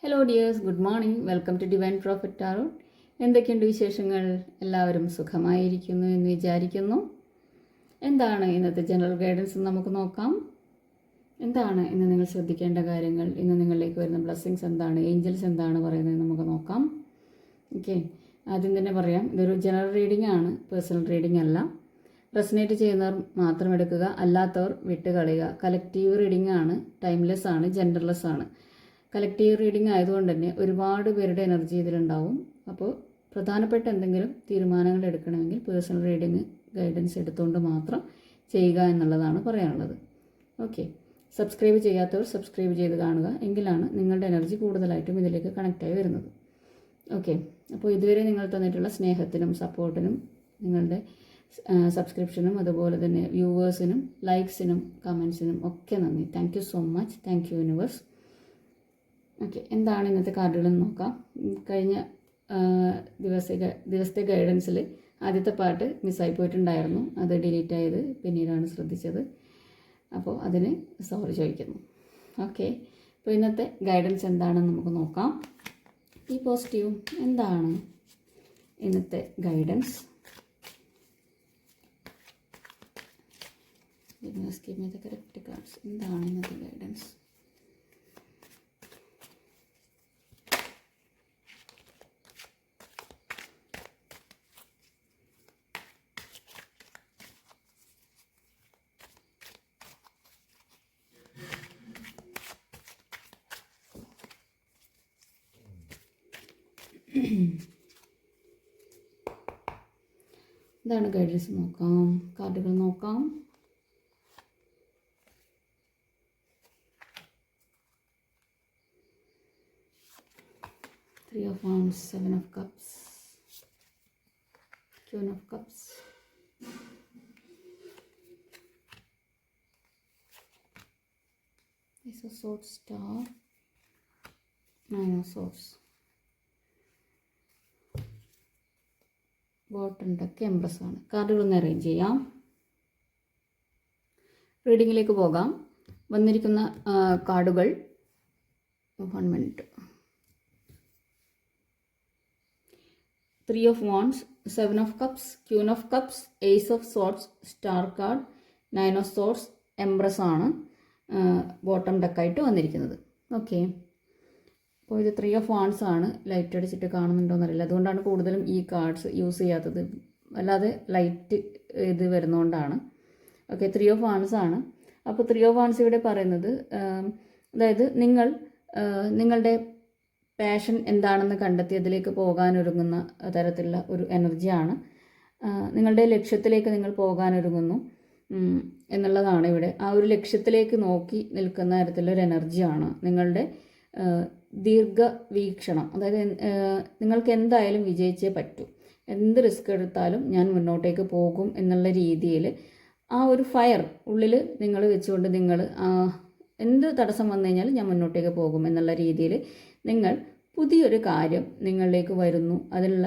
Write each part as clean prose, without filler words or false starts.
Hello dears, good morning. Welcome to Divine Prophet Tarot. എന്തൊക്കെയുണ്ട് വിശേഷങ്ങൾ? എല്ലാവരും സുഖമായിരിക്കുന്നു എന്ന് വിചാരിക്കുന്നു. എന്താണ് ഇന്നത്തെ ജനറൽ ഗൈഡൻസ് നമുക്ക് നോക്കാം. എന്താണ് ഇന്ന് നിങ്ങൾ ശ്രദ്ധിക്കേണ്ട കാര്യങ്ങൾ, ഇന്ന് നിങ്ങളിലേക്ക് വരുന്ന ബ്ലെസ്സിങ്സ് എന്താണ്, ഏഞ്ചൽസ് എന്താണ് പറയുന്നത് നമുക്ക് നോക്കാം. ഓക്കെ, ആദ്യം തന്നെ പറയാം, ഇതൊരു ജനറൽ റീഡിംഗ് ആണ്, പേഴ്സണൽ റീഡിംഗ് അല്ല. റെസനേറ്റ് ചെയ്യുന്നവർ മാത്രം എടുക്കുക, അല്ലാത്തവർ വിട്ടുകളയുക. കളക്റ്റീവ് റീഡിംഗ് ആണ്, ടൈംലെസ് ആണ്, ജെൻഡർലെസ് ആണ്. കളക്റ്റീവ് റീഡിംഗ് ആയതുകൊണ്ട് തന്നെ ഒരുപാട് പേരുടെ എനർജി ഇതിലുണ്ടാവും. അപ്പോൾ പ്രധാനപ്പെട്ട എന്തെങ്കിലും തീരുമാനങ്ങൾ എടുക്കണമെങ്കിൽ പേഴ്സണൽ റീഡിംഗ് ഗൈഡൻസ് എടുത്തുകൊണ്ട് മാത്രം ചെയ്യുക എന്നുള്ളതാണ് പറയാനുള്ളത്. ഓക്കെ, സബ്സ്ക്രൈബ് ചെയ്യാത്തവർ സബ്സ്ക്രൈബ് ചെയ്ത് കാണുക, എങ്കിലാണ് നിങ്ങളുടെ എനർജി കൂടുതലായിട്ടും ഇതിലേക്ക് കണക്റ്റായി വരുന്നത്. ഓക്കെ, അപ്പോൾ ഇതുവരെ നിങ്ങൾ തന്നിട്ടുള്ള സ്നേഹത്തിനും സപ്പോർട്ടിനും നിങ്ങളുടെ സബ്സ്ക്രിപ്ഷനും അതുപോലെ തന്നെ വ്യൂവേഴ്സിനും ലൈക്സിനും കമൻസിനും ഒക്കെ നന്ദി. Thank you so much. Thank you universe. Okay, എന്താണ് ഇന്നത്തെ കാർഡുകളെന്ന് നോക്കാം. കഴിഞ്ഞ ദിവസത്തെ ഗൈഡൻസിൽ ആദ്യത്തെ പാർട്ട് മിസ്സായി പോയിട്ടുണ്ടായിരുന്നു, അത് ഡിലീറ്റ് ആയത് പിന്നീടാണ് ശ്രദ്ധിച്ചത്. അപ്പോൾ അതിന് സോറി ചോദിക്കുന്നു. ഓക്കെ, അപ്പോൾ ഇന്നത്തെ ഗൈഡൻസ് എന്താണെന്ന് നമുക്ക് നോക്കാം. ഈ പോസിറ്റീവ് എന്താണ് ഇന്നത്തെ guidance? give me the correct cards. എന്താണ് ഇന്നത്തെ ഗൈഡൻസ്? എന്താണ് ഗൈഡൻസ് നോക്കാം, കാർഡുകൾ നോക്കാം. Three of Wands, Seven of Cups, Queen of Cups, Ace of Swords, Star, Nine of Swords, bottom deck, empress ആണ്. കാർഡുകൾ ഒന്ന് അറേഞ്ച് ചെയ്യാം. റീഡിങ്ങിലേക്ക് പോകാം. വന്നിരിക്കുന്ന കാർഡുകൾ 1 minute. 3 of Wands, 7 of Cups, Queen of Cups, Ace of Swords, Star card, 9 of Swords, empress ആണ് bottom ഡെക്കായിട്ട് വന്നിരിക്കുന്നത്. Okay, അപ്പോൾ ഇത് 3 of Wands ആണ്. ലൈറ്റ് അടിച്ചിട്ട് കാണുന്നുണ്ടോയെന്നറിയില്ല, അതുകൊണ്ടാണ് കൂടുതലും ഈ കാർഡ്സ് യൂസ് ചെയ്യാത്തത്, അല്ലാതെ ലൈറ്റ് ഇത് വരുന്നതുകൊണ്ടാണ്. ഓക്കെ, 3 of Wands ആണ്. അപ്പോൾ 3 of Wands ഇവിടെ പറയുന്നത്, അതായത് നിങ്ങളുടെ പാഷൻ എന്താണെന്ന് കണ്ടെത്തി അതിലേക്ക് പോകാനൊരുങ്ങുന്ന തരത്തിലുള്ള ഒരു എനർജിയാണ്. നിങ്ങളുടെ ലക്ഷ്യത്തിലേക്ക് നിങ്ങൾ പോകാനൊരുങ്ങുന്നു എന്നുള്ളതാണ് ഇവിടെ. ആ ഒരു ലക്ഷ്യത്തിലേക്ക് നോക്കി നിൽക്കുന്ന തരത്തിലൊരു എനർജിയാണ് നിങ്ങളുടെ ദീർഘവീക്ഷണം. അതായത് നിങ്ങൾക്ക് എന്തായാലും വിജയിച്ചേ പറ്റൂ, എന്ത് റിസ്ക് എടുത്താലും ഞാൻ മുന്നോട്ടേക്ക് പോകും എന്നുള്ള രീതിയിൽ ആ ഒരു ഫയർ ഉള്ളിൽ നിങ്ങൾ വെച്ചുകൊണ്ട് നിങ്ങൾ എന്ത് തടസ്സം വന്നു കഴിഞ്ഞാലും ഞാൻ മുന്നോട്ടേക്ക് പോകും എന്നുള്ള രീതിയിൽ നിങ്ങൾ പുതിയൊരു കാര്യം നിങ്ങളിലേക്ക് വരുന്നു. അതിനുള്ള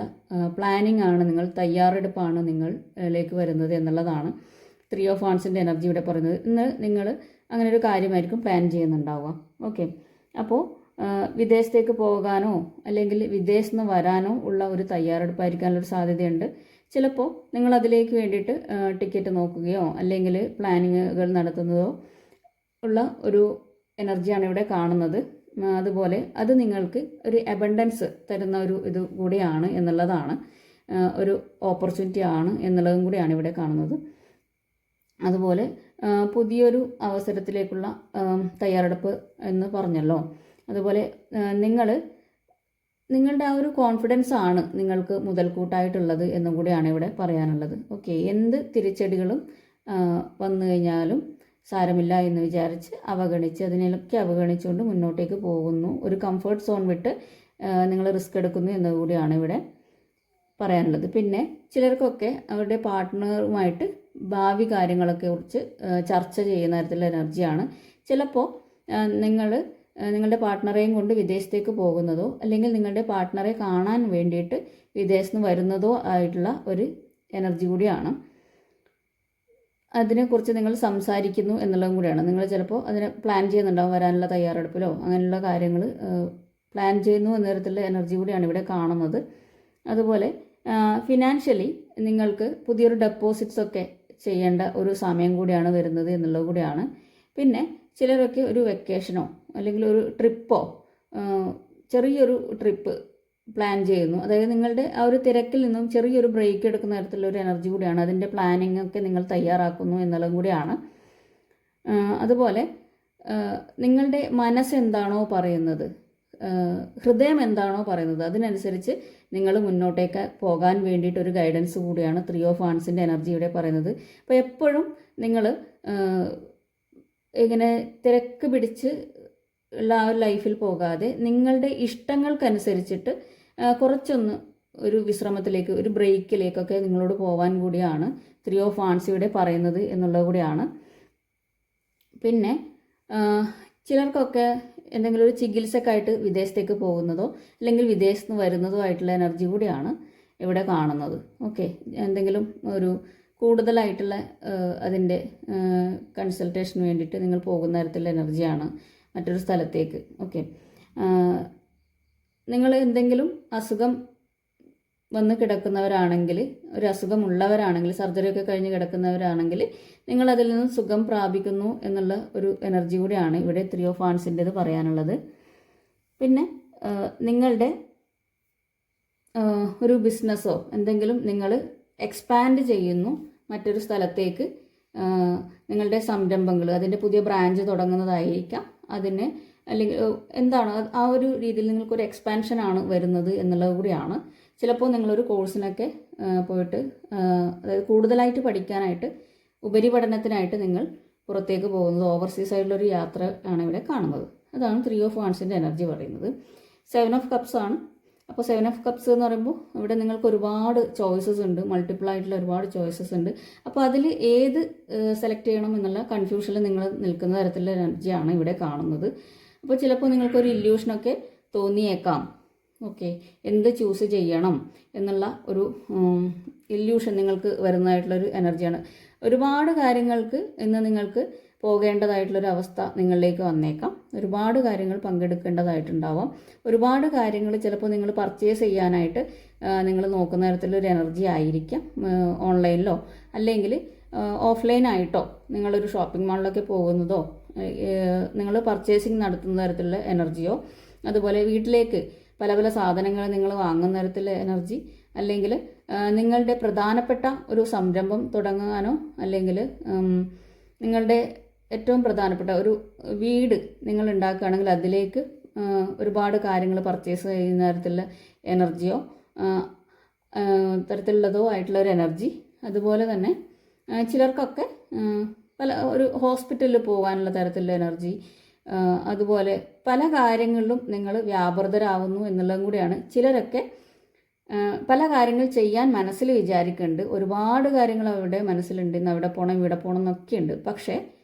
പ്ലാനിങ് ആണ്, നിങ്ങൾ തയ്യാറെടുപ്പാണ് നിങ്ങളിലേക്ക് വരുന്നത് എന്നുള്ളതാണ് 3 of Wandsൻ്റെ എനർജി ഇവിടെ പറയുന്നത്. ഇന്ന് നിങ്ങൾ അങ്ങനെ ഒരു കാര്യമായിരിക്കും പ്ലാൻ ചെയ്യുന്നുണ്ടാവുക. ഓക്കെ, അപ്പോൾ വിദേശത്തേക്ക് പോകാനോ അല്ലെങ്കിൽ വിദേശത്ത് നിന്ന് വരാനോ ഉള്ള ഒരു തയ്യാറെടുപ്പായിരിക്കാനുള്ളൊരു സാധ്യതയുണ്ട്. ചിലപ്പോൾ നിങ്ങൾ അതിലേക്ക് വേണ്ടിയിട്ട് ടിക്കറ്റ് നോക്കുകയോ അല്ലെങ്കിൽ പ്ലാനിങ്ങുകൾ നടത്തുന്നതോ ഉള്ള ഒരു എനർജിയാണ് ഇവിടെ കാണുന്നത്. അതുപോലെ അത് നിങ്ങൾക്ക് ഒരു അബണ്ടൻസ് തരുന്ന ഒരു ഇത് കൂടിയാണ് എന്നുള്ളതാണ്, ഒരു ഓപ്പർച്യൂണിറ്റി ആണ് എന്നുള്ളതും കൂടിയാണ് ഇവിടെ കാണുന്നത്. അതുപോലെ പുതിയൊരു അവസരത്തിലേക്കുള്ള തയ്യാറെടുപ്പ് എന്ന് പറഞ്ഞല്ലോ. അതുപോലെ നിങ്ങളുടെ ആ ഒരു കോൺഫിഡൻസ് ആണ് നിങ്ങൾക്ക് മുതൽക്കൂട്ടായിട്ടുള്ളത് എന്നും കൂടിയാണ് ഇവിടെ പറയാനുള്ളത്. ഓക്കെ, എന്ത് തിരിച്ചടികളും വന്നു കഴിഞ്ഞാലും സാരമില്ല എന്ന് വിചാരിച്ച് അതിനൊക്കെ അവഗണിച്ചുകൊണ്ട് മുന്നോട്ടേക്ക് പോകുന്നു. ഒരു കംഫർട്ട് സോൺ വിട്ട് നിങ്ങൾ റിസ്ക് എടുക്കുന്നു എന്നുകൂടിയാണ് ഇവിടെ പറയാനുള്ളത്. പിന്നെ ചിലർക്കൊക്കെ അവരുടെ പാർട്ട്ണറുമായിട്ട് ഭാവി കാര്യങ്ങളൊക്കെ കുറിച്ച് ചർച്ച ചെയ്യുന്ന തരത്തിലുള്ള എനർജിയാണ്. ചിലപ്പോൾ നിങ്ങളുടെ പാർട്ട്ണറെയും കൊണ്ട് വിദേശത്തേക്ക് പോകുന്നതോ അല്ലെങ്കിൽ നിങ്ങളുടെ പാർട്ട്ണറെ കാണാൻ വേണ്ടിയിട്ട് വിദേശത്ത് നിന്ന് വരുന്നതോ ആയിട്ടുള്ള ഒരു എനർജി കൂടിയാണ്. അതിനെക്കുറിച്ച് നിങ്ങൾ സംസാരിക്കുന്നു എന്നുള്ളതും കൂടിയാണ്. നിങ്ങൾ ചിലപ്പോൾ അതിനെ പ്ലാൻ ചെയ്യുന്നുണ്ടാവും, വരാനുള്ള തയ്യാറെടുപ്പിലോ അങ്ങനെയുള്ള കാര്യങ്ങൾ പ്ലാൻ ചെയ്യുന്നു എന്ന തരത്തിലുള്ള എനർജി കൂടിയാണ് ഇവിടെ കാണുന്നത്. അതുപോലെ ഫിനാൻഷ്യലി നിങ്ങൾക്ക് പുതിയൊരു ഡെപ്പോസിറ്റ്സ് ഒക്കെ ചെയ്യേണ്ട ഒരു സമയം കൂടിയാണ് വരുന്നത് എന്നുള്ളത് കൂടിയാണ്. പിന്നെ ചിലരൊക്കെ ഒരു വെക്കേഷനോ അല്ലെങ്കിൽ ഒരു ട്രിപ്പോ ചെറിയൊരു ട്രിപ്പ് പ്ലാൻ ചെയ്യുന്നു. അതായത് നിങ്ങളുടെ ആ ഒരു തിരക്കിൽ നിന്നും ചെറിയൊരു ബ്രേക്ക് എടുക്കുന്ന തരത്തിലുള്ള ഒരു എനർജി കൂടിയാണ്. അതിൻ്റെ പ്ലാനിങ് ഒക്കെ നിങ്ങൾ തയ്യാറാക്കുന്നു എന്നുള്ളതും കൂടിയാണ്. അതുപോലെ നിങ്ങളുടെ മനസ്സെന്താണോ പറയുന്നത്, ഹൃദയം എന്താണോ പറയുന്നത്, അതിനനുസരിച്ച് നിങ്ങൾ മുന്നോട്ടേക്ക് പോകാൻ വേണ്ടിയിട്ടൊരു ഗൈഡൻസ് കൂടിയാണ് 3 ഓഫ് വാൻസിൻ്റെ എനർജി ഇവിടെ പറയുന്നത്. അപ്പോൾ എപ്പോഴും നിങ്ങൾ ഇങ്ങനെ തിരക്ക് പിടിച്ച് ഉള്ള ആ ഒരു ലൈഫിൽ പോകാതെ നിങ്ങളുടെ ഇഷ്ടങ്ങൾക്കനുസരിച്ചിട്ട് കുറച്ചൊന്ന് ഒരു വിശ്രമത്തിലേക്ക്, ഒരു ബ്രേക്കിലേക്കൊക്കെ നിങ്ങളോട് പോകാൻ കൂടിയാണ് 3 ഓഫ് വാൻസ് ഇവിടെ പറയുന്നത് എന്നുള്ളത് കൂടിയാണ്. പിന്നെ ചിലർക്കൊക്കെ എന്തെങ്കിലും ഒരു ചികിത്സക്കായിട്ട് വിദേശത്തേക്ക് പോകുന്നതോ അല്ലെങ്കിൽ വിദേശത്ത് നിന്ന് വരുന്നതോ ആയിട്ടുള്ള എനർജി കൂടിയാണ് ഇവിടെ കാണുന്നത്. ഓക്കെ, എന്തെങ്കിലും ഒരു കൂടുതലായിട്ടുള്ള അതിൻ്റെ കൺസൾട്ടേഷന് വേണ്ടിയിട്ട് നിങ്ങൾ പോകുന്ന തരത്തിലുള്ള എനർജിയാണ് മറ്റൊരു സ്ഥലത്തേക്ക്. ഓക്കെ, നിങ്ങൾ എന്തെങ്കിലും അസുഖം വന്ന് കിടക്കുന്നവരാണെങ്കിൽ, ഒരു അസുഖമുള്ളവരാണെങ്കിൽ, സർജറിയൊക്കെ കഴിഞ്ഞ് കിടക്കുന്നവരാണെങ്കിൽ നിങ്ങൾ അതിൽ നിന്ന് സുഖം പ്രാപിക്കുന്നു എന്നുള്ള ഒരു എനർജി കൂടിയാണ് ഇവിടെ 3 ഓഫ് വാൻസിൻ്റെത് പറയാനുള്ളത്. പിന്നെ നിങ്ങളുടെ ഒരു ബിസിനസ്സോ എന്തെങ്കിലും നിങ്ങൾ എക്സ്പാൻഡ് ചെയ്യുന്നു മറ്റൊരു സ്ഥലത്തേക്ക്, നിങ്ങളുടെ സംരംഭങ്ങൾ, അതിൻ്റെ പുതിയ ബ്രാഞ്ച് തുടങ്ങുന്നതായിരിക്കാം, അതിന് അല്ലെങ്കിൽ എന്താണ് ആ ഒരു രീതിയിൽ നിങ്ങൾക്കൊരു എക്സ്പാൻഷനാണ് വരുന്നത് എന്നുള്ളത് കൂടിയാണ്. ചിലപ്പോൾ നിങ്ങളൊരു കോഴ്സിനൊക്കെ പോയിട്ട്, അതായത് കൂടുതലായിട്ട് പഠിക്കാനായിട്ട്, ഉപരിപഠനത്തിനായിട്ട് നിങ്ങൾ പുറത്തേക്ക് പോകുന്നത്, ഓവർസീസ് ആയിട്ടുള്ളൊരു യാത്ര ആണ് ഇവിടെ കാണുന്നത്. അതാണ് 3 ഓഫ് വാൻസിൻ്റെ എനർജി പറയുന്നത്. 7 ഓഫ് കപ്സ് ആണ്. അപ്പോൾ 7 ഓഫ് കപ്സ് എന്ന് പറയുമ്പോൾ ഇവിടെ നിങ്ങൾക്ക് ഒരുപാട് ചോയ്സസ് ഉണ്ട്, മൾട്ടിപ്പിൾ ആയിട്ടുള്ള ഒരുപാട് ചോയ്സസ് ഉണ്ട്. അപ്പോൾ അതിൽ ഏത് സെലക്ട് ചെയ്യണം എന്നുള്ള കൺഫ്യൂഷനിൽ നിങ്ങൾ നിൽക്കുന്ന തരത്തിലുള്ള എനർജിയാണ് ഇവിടെ കാണുന്നത്. അപ്പോൾ ചിലപ്പോൾ നിങ്ങൾക്കൊരു ഇല്യൂഷനൊക്കെ തോന്നിയേക്കാം. ഓക്കെ, എന്ത് ചൂസ് ചെയ്യണം എന്നുള്ള ഒരു ഇല്യൂഷൻ നിങ്ങൾക്ക് വരുന്നതായിട്ടുള്ളൊരു എനർജിയാണ്. ഒരുപാട് കാര്യങ്ങൾക്ക് ഇന്ന് നിങ്ങൾക്ക് പോകേണ്ടതായിട്ടുള്ളൊരു അവസ്ഥ നിങ്ങളിലേക്ക് വന്നേക്കാം. ഒരുപാട് കാര്യങ്ങൾ പങ്കെടുക്കേണ്ടതായിട്ടുണ്ടാവാം. ഒരുപാട് കാര്യങ്ങൾ ചിലപ്പോൾ നിങ്ങൾ പർച്ചേസ് ചെയ്യാനായിട്ട് നിങ്ങൾ നോക്കുന്ന തരത്തിലൊരു എനർജി ആയിരിക്കാം. ഓൺലൈനിലോ അല്ലെങ്കിൽ ഓഫ്ലൈനായിട്ടോ നിങ്ങളൊരു ഷോപ്പിംഗ് മാളിലൊക്കെ പോകുന്നതോ, നിങ്ങൾ പർച്ചേസിങ് നടത്തുന്ന തരത്തിലുള്ള എനർജിയോ, അതുപോലെ വീട്ടിലേക്ക് പല പല സാധനങ്ങൾ നിങ്ങൾ വാങ്ങുന്ന തരത്തിലുള്ള എനർജി, അല്ലെങ്കിൽ നിങ്ങളുടെ പ്രധാനപ്പെട്ട ഒരു സംരംഭം തുടങ്ങാനോ, അല്ലെങ്കിൽ നിങ്ങളുടെ ഏറ്റവും പ്രധാനപ്പെട്ട ഒരു വീട് നിങ്ങൾ ഉണ്ടാക്കുകയാണെങ്കിൽ അതിലേക്ക് ഒരുപാട് കാര്യങ്ങൾ പർച്ചേസ് ചെയ്യുന്ന തരത്തിലുള്ള എനർജിയോ തരത്തിലുള്ളതോ ആയിട്ടുള്ള ഒരു എനർജി. അതുപോലെ തന്നെ ചിലർക്കൊക്കെ ഒരു ഹോസ്പിറ്റലിൽ പോകാനുള്ള തരത്തിലുള്ള എനർജി, അതുപോലെ പല കാര്യങ്ങളിലും നിങ്ങൾ വ്യാപൃതരാകുന്നു എന്നുള്ളതും കൂടിയാണ്. ചിലരൊക്കെ പല കാര്യങ്ങൾ ചെയ്യാൻ മനസ്സിൽ വിചാരിക്കുന്നുണ്ട്, ഒരുപാട് കാര്യങ്ങൾ അവരുടെ മനസ്സിലുണ്ട്, ഇന്ന് അവിടെ പോകണം ഇവിടെ പോകണം എന്നൊക്കെ ഉണ്ട്. പക്ഷേ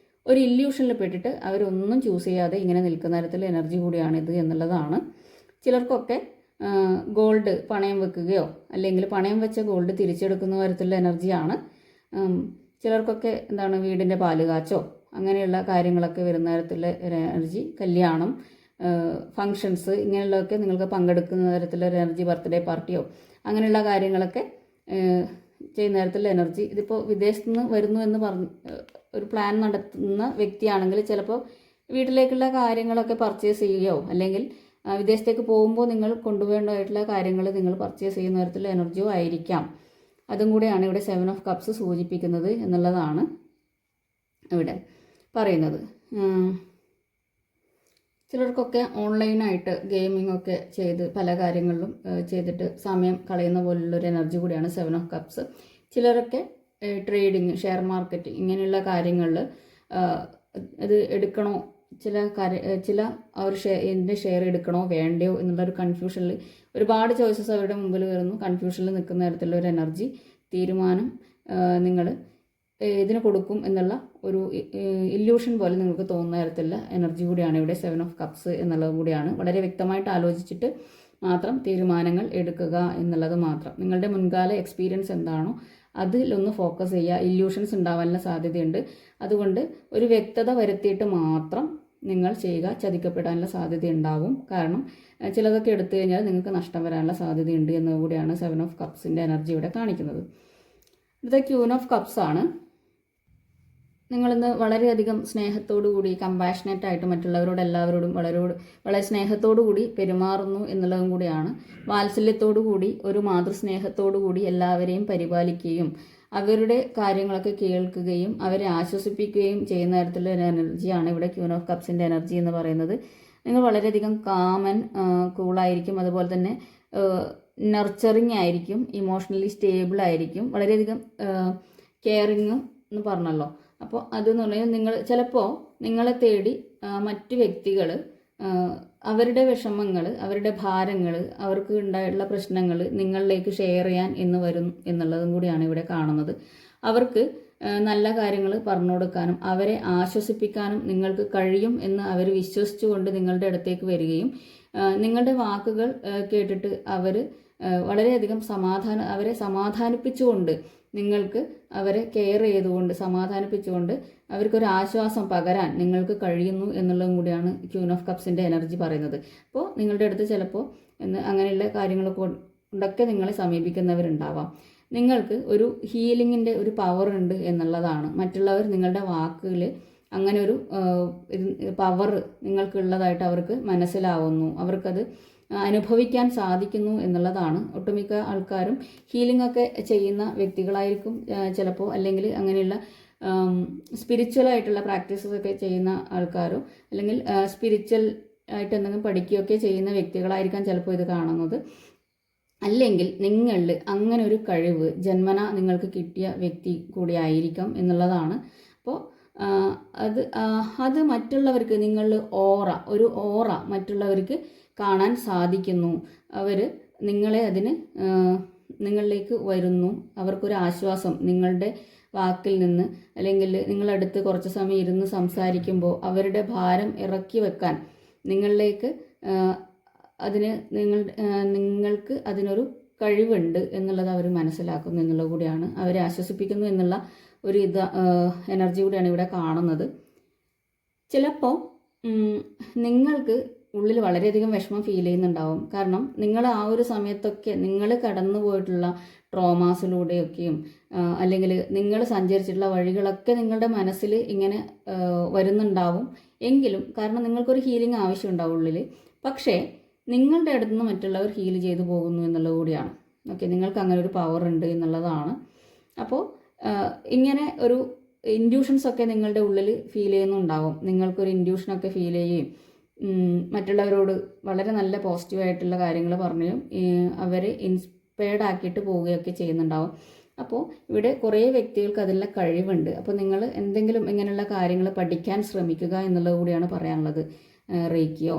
ഒരു ഇല്യൂഷനിൽ പെട്ടിട്ട് അവരൊന്നും ചൂസ് ചെയ്യാതെ ഇങ്ങനെ നിൽക്കുന്ന തരത്തിലുള്ള എനർജി കൂടിയാണിത് എന്നുള്ളതാണ്. ചിലർക്കൊക്കെ ഗോൾഡ് പണയം വെക്കുകയോ അല്ലെങ്കിൽ പണയം വെച്ച ഗോൾഡ് തിരിച്ചെടുക്കുന്ന തരത്തിലുള്ള എനർജിയാണ്. ചിലർക്കൊക്കെ എന്താണ് വീടിൻ്റെ പാലുകാച്ചോ അങ്ങനെയുള്ള കാര്യങ്ങളൊക്കെ വരുന്ന തരത്തിലുള്ള എനർജി, കല്യാണം, ഫങ്ഷൻസ് ഇങ്ങനെയുള്ളതൊക്കെ നിങ്ങൾക്ക് പങ്കെടുക്കുന്ന തരത്തിലുള്ള ഒരു എനർജി, ബർത്ത്ഡേ പാർട്ടിയോ അങ്ങനെയുള്ള കാര്യങ്ങളൊക്കെ ചെയ്യുന്ന തരത്തിലുള്ള എനർജി. ഇതിപ്പോൾ വിദേശത്തു നിന്ന് വരുന്നു എന്ന് പറഞ്ഞ് ഒരു പ്ലാൻ നടത്തുന്ന വ്യക്തിയാണെങ്കിൽ ചിലപ്പോൾ വീട്ടിലേക്കുള്ള കാര്യങ്ങളൊക്കെ പർച്ചേസ് ചെയ്യുകയോ അല്ലെങ്കിൽ വിദേശത്തേക്ക് പോകുമ്പോൾ നിങ്ങൾ കൊണ്ടുപോകേണ്ടതായിട്ടുള്ള കാര്യങ്ങൾ നിങ്ങൾ പർച്ചേസ് ചെയ്യുന്ന തരത്തിലുള്ള എനർജിയോ ആയിരിക്കാം. അതും കൂടെയാണ് ഇവിടെ 7 ഓഫ് കപ്സ് സൂചിപ്പിക്കുന്നത് എന്നുള്ളതാണ് ഇവിടെ പറയുന്നത്. ചിലർക്കൊക്കെ ഓൺലൈനായിട്ട് ഗെയിമിംഗ് ഒക്കെ ചെയ്ത് പല കാര്യങ്ങളിലും ചെയ്തിട്ട് സമയം കളയുന്ന പോലുള്ളൊരു എനർജി കൂടിയാണ് 7 ഓഫ് കപ്സ്. ചിലരൊക്കെ ട്രേഡിങ്, ഷെയർ മാർക്കറ്റ് ഇങ്ങനെയുള്ള കാര്യങ്ങളിൽ ഇത് എടുക്കണോ, ചില ആ ഒരു ഇതിൻ്റെ ഷെയർ എടുക്കണോ വേണ്ടയോ എന്നുള്ളൊരു കൺഫ്യൂഷനിൽ ഒരുപാട് ചോയ്സസ് അവരുടെ മുമ്പിൽ വരുന്നു. കൺഫ്യൂഷനിൽ നിൽക്കുന്ന തരത്തിലുള്ള ഒരു എനർജി, തീരുമാനം നിങ്ങൾ ഇതിന് കൊടുക്കും എന്നുള്ള ഒരു ഇല്യൂഷൻ പോലെ നിങ്ങൾക്ക് തോന്നുന്ന തരത്തിലുള്ള എനർജി കൂടിയാണ് ഇവിടെ 7 ഓഫ് കപ്സ് എന്നുള്ളത് കൂടിയാണ്. വളരെ വ്യക്തമായിട്ട് ആലോചിച്ചിട്ട് മാത്രം തീരുമാനങ്ങൾ എടുക്കുക എന്നുള്ളത് മാത്രം. നിങ്ങളുടെ മുൻകാല എക്സ്പീരിയൻസ് എന്താണോ അതിലൊന്ന് ഫോക്കസ് ചെയ്യുക. ഇല്യൂഷൻസ് ഉണ്ടാവാനുള്ള സാധ്യതയുണ്ട്. അതുകൊണ്ട് ഒരു വ്യക്തത വരുത്തിയിട്ട് മാത്രം നിങ്ങൾ ചെയ്യുക. ചതിക്കപ്പെടാനുള്ള സാധ്യത ഉണ്ടാവും. കാരണം ചിലതൊക്കെ എടുത്തു കഴിഞ്ഞാൽ നിങ്ങൾക്ക് നഷ്ടം വരാനുള്ള സാധ്യതയുണ്ട് എന്നുകൂടിയാണ് 7 ഓഫ് കപ്സിൻ്റെ എനർജി ഇവിടെ കാണിക്കുന്നത്. ഇത് ക്യൂൻ ഓഫ് കപ്സ് ആണ്. നിങ്ങളിന്ന് വളരെയധികം സ്നേഹത്തോടു കൂടി കമ്പാഷനേറ്റ് ആയിട്ട് മറ്റുള്ളവരോട് എല്ലാവരോടും വളരെ സ്നേഹത്തോടു കൂടി പെരുമാറുന്നു എന്നുള്ളതും കൂടിയാണ്. വാത്സല്യത്തോടു കൂടി ഒരു മാതൃസ്നേഹത്തോടു കൂടി എല്ലാവരെയും പരിപാലിക്കുകയും അവരുടെ കാര്യങ്ങളൊക്കെ കേൾക്കുകയും അവരെ ആശ്വസിപ്പിക്കുകയും ചെയ്യുന്ന തരത്തിലുള്ള ഒരു എനർജിയാണ് ഇവിടെ ക്യൂൻ ഓഫ് കപ്സിൻ്റെ എനർജി എന്ന് പറയുന്നത്. നിങ്ങൾ വളരെയധികം കാമൻ കൂളായിരിക്കും. അതുപോലെ തന്നെ നർച്ചറിങ് ആയിരിക്കും, ഇമോഷണലി സ്റ്റേബിൾ ആയിരിക്കും, വളരെയധികം കെയറിങ് എന്ന് പറഞ്ഞല്ലോ. അപ്പോൾ അതെന്ന് പറഞ്ഞാൽ നിങ്ങൾ ചിലപ്പോൾ നിങ്ങളെ തേടി മറ്റു വ്യക്തികൾ അവരുടെ വിഷമങ്ങൾ, അവരുടെ ഭാരങ്ങൾ, അവർക്ക് ഉണ്ടായിട്ടുള്ള പ്രശ്നങ്ങൾ നിങ്ങളിലേക്ക് ഷെയർ ചെയ്യാൻ എന്ന് വരും എന്നുള്ളതും കൂടിയാണ് ഇവിടെ കാണുന്നത്. അവർക്ക് നല്ല കാര്യങ്ങൾ പറഞ്ഞു കൊടുക്കാനും അവരെ ആശ്വസിപ്പിക്കാനും നിങ്ങൾക്ക് കഴിയും എന്ന് അവർ വിശ്വസിച്ചുകൊണ്ട് നിങ്ങളുടെ അടുത്തേക്ക് വരികയും നിങ്ങളുടെ വാക്കുകൾ കേട്ടിട്ട് അവർ വളരെയധികം അവരെ സമാധാനിപ്പിച്ചുകൊണ്ട് നിങ്ങൾക്ക് അവരെ കെയർ ചെയ്തുകൊണ്ട് സമാധാനിപ്പിച്ചുകൊണ്ട് അവർക്കൊരു ആശ്വാസം പകരാൻ നിങ്ങൾക്ക് കഴിയുന്നു എന്നുള്ളതും കൂടിയാണ് ക്യൂൻ ഓഫ് കപ്സിൻ്റെ എനർജി പറയുന്നത്. അപ്പോൾ നിങ്ങളുടെ അടുത്ത് ചിലപ്പോൾ അങ്ങനെയുള്ള കാര്യങ്ങൾ കൊണ്ടൊക്കെ നിങ്ങളെ സമീപിക്കുന്നവരുണ്ടാവാം. നിങ്ങൾക്ക് ഒരു ഹീലിങ്ങിൻ്റെ ഒരു പവർ ഉണ്ട് എന്നുള്ളതാണ്. മറ്റുള്ളവർ നിങ്ങളുടെ വാക്കുകൾ അങ്ങനെ ഒരു പവർ നിങ്ങൾക്കുള്ളതായിട്ട് അവർക്ക് മനസ്സിലാവുന്നു, അവർക്കത് അനുഭവിക്കാൻ സാധിക്കുന്നു എന്നുള്ളതാണ്. ഒട്ടുമിക്ക ആൾക്കാരും ഹീലിംഗ് ഒക്കെ ചെയ്യുന്ന വ്യക്തികളായിരിക്കും ചിലപ്പോൾ, അല്ലെങ്കിൽ അങ്ങനെയുള്ള സ്പിരിച്വൽ ആയിട്ടുള്ള പ്രാക്ടീസസ് ഒക്കെ ചെയ്യുന്ന ആൾക്കാരോ അല്ലെങ്കിൽ സ്പിരിച്വൽ ആയിട്ട് എന്തെങ്കിലും പഠിക്കുകയൊക്കെ ചെയ്യുന്ന വ്യക്തികളായിരിക്കാം ചിലപ്പോൾ ഇത് കാണുന്നത്. അല്ലെങ്കിൽ നിങ്ങളിൽ അങ്ങനെ ഒരു കഴിവ് ജന്മന നിങ്ങൾക്ക് കിട്ടിയ വ്യക്തി കൂടി ആയിരിക്കാം എന്നുള്ളതാണ്. അപ്പോൾ അത് മറ്റുള്ളവർക്ക് നിങ്ങളിൽ ഒരു ഓറ മറ്റുള്ളവർക്ക് കാണാൻ സാധിക്കുന്നു. അവർ നിങ്ങളിലേക്ക് വരുന്നു. അവർക്കൊരു ആശ്വാസം നിങ്ങളുടെ വാക്കിൽ നിന്ന്, അല്ലെങ്കിൽ നിങ്ങളടുത്ത് കുറച്ച് സമയം ഇരുന്ന് സംസാരിക്കുമ്പോൾ അവരുടെ ഭാരം ഇറക്കി വെക്കാൻ നിങ്ങളിലേക്ക് നിങ്ങൾക്ക് അതിനൊരു കഴിവുണ്ട് എന്നുള്ളത് അവർ മനസ്സിലാക്കുന്നു എന്നുള്ളത് കൂടിയാണ്. അവരെ ആശ്വസിപ്പിക്കുന്നു എന്നുള്ള ഒരു എനർജി കൂടിയാണ് ഇവിടെ കാണുന്നത്. ചിലപ്പോൾ നിങ്ങൾക്ക് ഉള്ളിൽ വളരെയധികം വിഷമം ഫീൽ ചെയ്യുന്നുണ്ടാവും. കാരണം നിങ്ങൾ ആ ഒരു സമയത്തൊക്കെ നിങ്ങൾ കടന്നു പോയിട്ടുള്ള ട്രോമാസിലൂടെയൊക്കെയും അല്ലെങ്കിൽ നിങ്ങൾ സഞ്ചരിച്ചിട്ടുള്ള വഴികളൊക്കെ നിങ്ങളുടെ മനസ്സിൽ ഇങ്ങനെ വരുന്നുണ്ടാവും. എങ്കിലും കാരണം നിങ്ങൾക്കൊരു ഹീലിംഗ് ആവശ്യമുണ്ടാവും ഉള്ളിൽ. പക്ഷേ നിങ്ങളുടെ അടുത്ത് നിന്ന് മറ്റുള്ളവർ ഹീൽ ചെയ്തു പോകുന്നു എന്നുള്ളത് കൂടിയാണ്. ഓക്കെ, നിങ്ങൾക്ക് അങ്ങനെ ഒരു പവർ ഉണ്ട് എന്നുള്ളതാണ്. അപ്പോൾ ഇങ്ങനെ ഒരു ഇൻഡ്യൂഷൻസ് ഒക്കെ നിങ്ങളുടെ ഉള്ളിൽ ഫീൽ ചെയ്യുന്നുണ്ടാവും. നിങ്ങൾക്കൊരു ഇൻഡ്യൂഷനൊക്കെ ഫീൽ ചെയ്യുകയും മറ്റുള്ളവരോട് വളരെ നല്ല പോസിറ്റീവായിട്ടുള്ള കാര്യങ്ങൾ പറഞ്ഞ് അവരെ ഇൻസ്പയർഡ് ആക്കിയിട്ട് പോവുകയൊക്കെ ചെയ്യുന്നുണ്ടാവും. അപ്പോൾ ഇവിടെ കുറേ വ്യക്തികൾക്ക് അതിനുള്ള കഴിവുണ്ട്. അപ്പോൾ നിങ്ങൾ എന്തെങ്കിലും ഇങ്ങനെയുള്ള കാര്യങ്ങൾ പഠിക്കാൻ ശ്രമിക്കുക എന്നുള്ളത് കൂടിയാണ് പറയാനുള്ളത്. റേക്കിയോ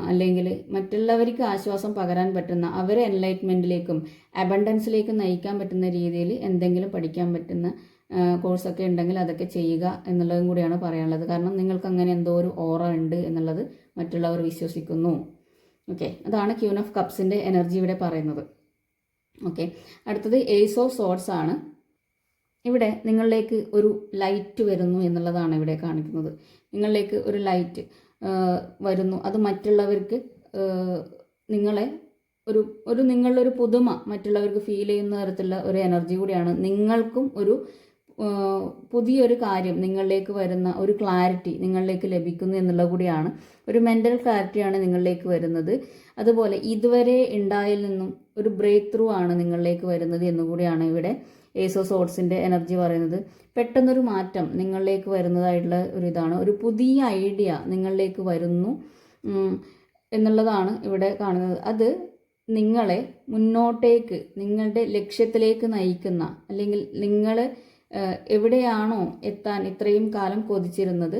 അല്ലെങ്കിൽ മറ്റുള്ളവർക്ക് ആശ്വാസം പകരാൻ പറ്റുന്ന, അവരെ എൻലൈറ്റ്മെൻറ്റിലേക്കും അബണ്ടൻസിലേക്കും നയിക്കാൻ പറ്റുന്ന രീതിയിൽ എന്തെങ്കിലും പഠിക്കാൻ പറ്റുന്ന കോഴ്സൊക്കെ ഉണ്ടെങ്കിൽ അതൊക്കെ ചെയ്യുക എന്നുള്ളതും കൂടിയാണ് പറയാനുള്ളത്. കാരണം നിങ്ങൾക്ക് അങ്ങനെ എന്തോ ഒരു ഓറ ഉണ്ട് എന്നുള്ളത് മറ്റുള്ളവർ വിശ്വസിക്കുന്നു. ഓക്കെ, അതാണ് ക്യൂൻ ഓഫ് കപ്സിൻ്റെ എനർജി ഇവിടെ പറയുന്നത്. ഓക്കെ, അടുത്തത് ഏസ് ഓഫ് സോർഡ്സ് ആണ്. ഇവിടെ നിങ്ങളിലേക്ക് ഒരു ലൈറ്റ് വരുന്നു എന്നുള്ളതാണ് ഇവിടെ കാണിക്കുന്നത്. നിങ്ങളിലേക്ക് ഒരു ലൈറ്റ് വരുന്നു. അത് മറ്റുള്ളവർക്ക് നിങ്ങളെ നിങ്ങളുടെ ഒരു പുതുമ മറ്റുള്ളവർക്ക് ഫീൽ ചെയ്യുന്ന തരത്തിലുള്ള ഒരു എനർജി കൂടിയാണ്. നിങ്ങൾക്കും ഒരു പുതിയൊരു കാര്യം നിങ്ങളിലേക്ക് വരുന്ന ഒരു ക്ലാരിറ്റി നിങ്ങളിലേക്ക് ലഭിക്കുന്നു എന്നുള്ളത് കൂടിയാണ്. ഒരു മെൻ്റൽ ക്ലാരിറ്റിയാണ് നിങ്ങളിലേക്ക് വരുന്നത്. അതുപോലെ ഇതുവരെ ഉണ്ടായിൽ നിന്നും ഒരു ബ്രേക്ക് ത്രൂ ആണ് നിങ്ങളിലേക്ക് വരുന്നത് എന്നുകൂടിയാണ് ഇവിടെ ഏസ് ഓഫ് സോർഡ്സിൻ്റെ എനർജി പറയുന്നത്. പെട്ടെന്നൊരു മാറ്റം നിങ്ങളിലേക്ക് വരുന്നതായിട്ടുള്ള ഒരു ഇതാണ്. ഒരു പുതിയ ഐഡിയ നിങ്ങളിലേക്ക് വരുന്നു എന്നുള്ളതാണ് ഇവിടെ കാണുന്നത്. അത് നിങ്ങളെ മുന്നോട്ടേക്ക് നിങ്ങളുടെ ലക്ഷ്യത്തിലേക്ക് നയിക്കുന്ന, അല്ലെങ്കിൽ നിങ്ങൾ എവിടെയാണോ എത്താൻ ഇത്രയും കാലം കൊതിച്ചിരുന്നത്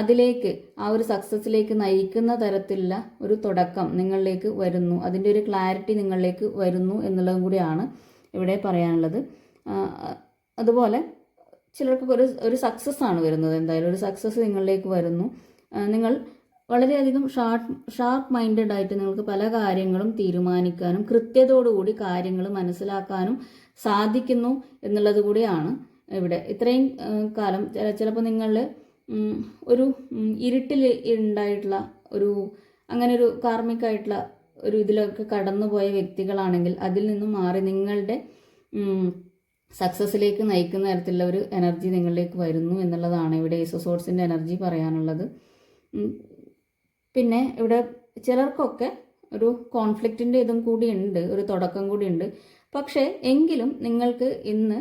അതിലേക്ക്, ആ ഒരു സക്സസ്സിലേക്ക് നയിക്കുന്ന തരത്തിലുള്ള ഒരു തുടക്കം നിങ്ങളിലേക്ക് വരുന്നു. അതിൻ്റെ ഒരു ക്ലാരിറ്റി നിങ്ങളിലേക്ക് വരുന്നു എന്നുള്ളതും കൂടിയാണ് ഇവിടെ പറയാനുള്ളത്. അതുപോലെ ചിലർക്ക് ഒരു സക്സസ് ആണ് വരുന്നത്. എന്തായാലും ഒരു സക്സസ് നിങ്ങളിലേക്ക് വരുന്നു. നിങ്ങൾ വളരെയധികം ഷാർപ്പ് മൈൻഡഡ് ആയിട്ട് നിങ്ങൾക്ക് പല കാര്യങ്ങളും തീരുമാനിക്കാനും കൃത്യതയോടുകൂടി കാര്യങ്ങൾ മനസ്സിലാക്കാനും സാധിക്കുന്നു എന്നുള്ളത് കൂടിയാണ് ഇവിടെ. ഇത്രയും കാലം ചിലപ്പോൾ നിങ്ങൾ ഒരു ഇരുട്ടിൽ ഉണ്ടായിട്ടുള്ള ഒരു അങ്ങനെ ഒരു കാർമികമായിട്ടുള്ള ഒരു ഇതിലൊക്കെ കടന്നുപോയ വ്യക്തികളാണെങ്കിൽ അതിൽ നിന്നും മാറി നിങ്ങളുടെ സക്സസ്സിലേക്ക് നയിക്കുന്ന തരത്തിലുള്ള ഒരു എനർജി നിങ്ങളിലേക്ക് വരുന്നു എന്നുള്ളതാണ് ഇവിടെ ഏസ് ഓഫ് സോർഡ്സിൻ്റെ എനർജി പറയാനുള്ളത്. പിന്നെ ഇവിടെ ചിലർക്കൊക്കെ ഒരു കോൺഫ്ലിക്റ്റിൻ്റെ ഇതും കൂടി ഉണ്ട്, ഒരു തുടക്കം കൂടി ഉണ്ട്. പക്ഷേ എങ്കിലും നിങ്ങൾക്ക് ഇന്ന്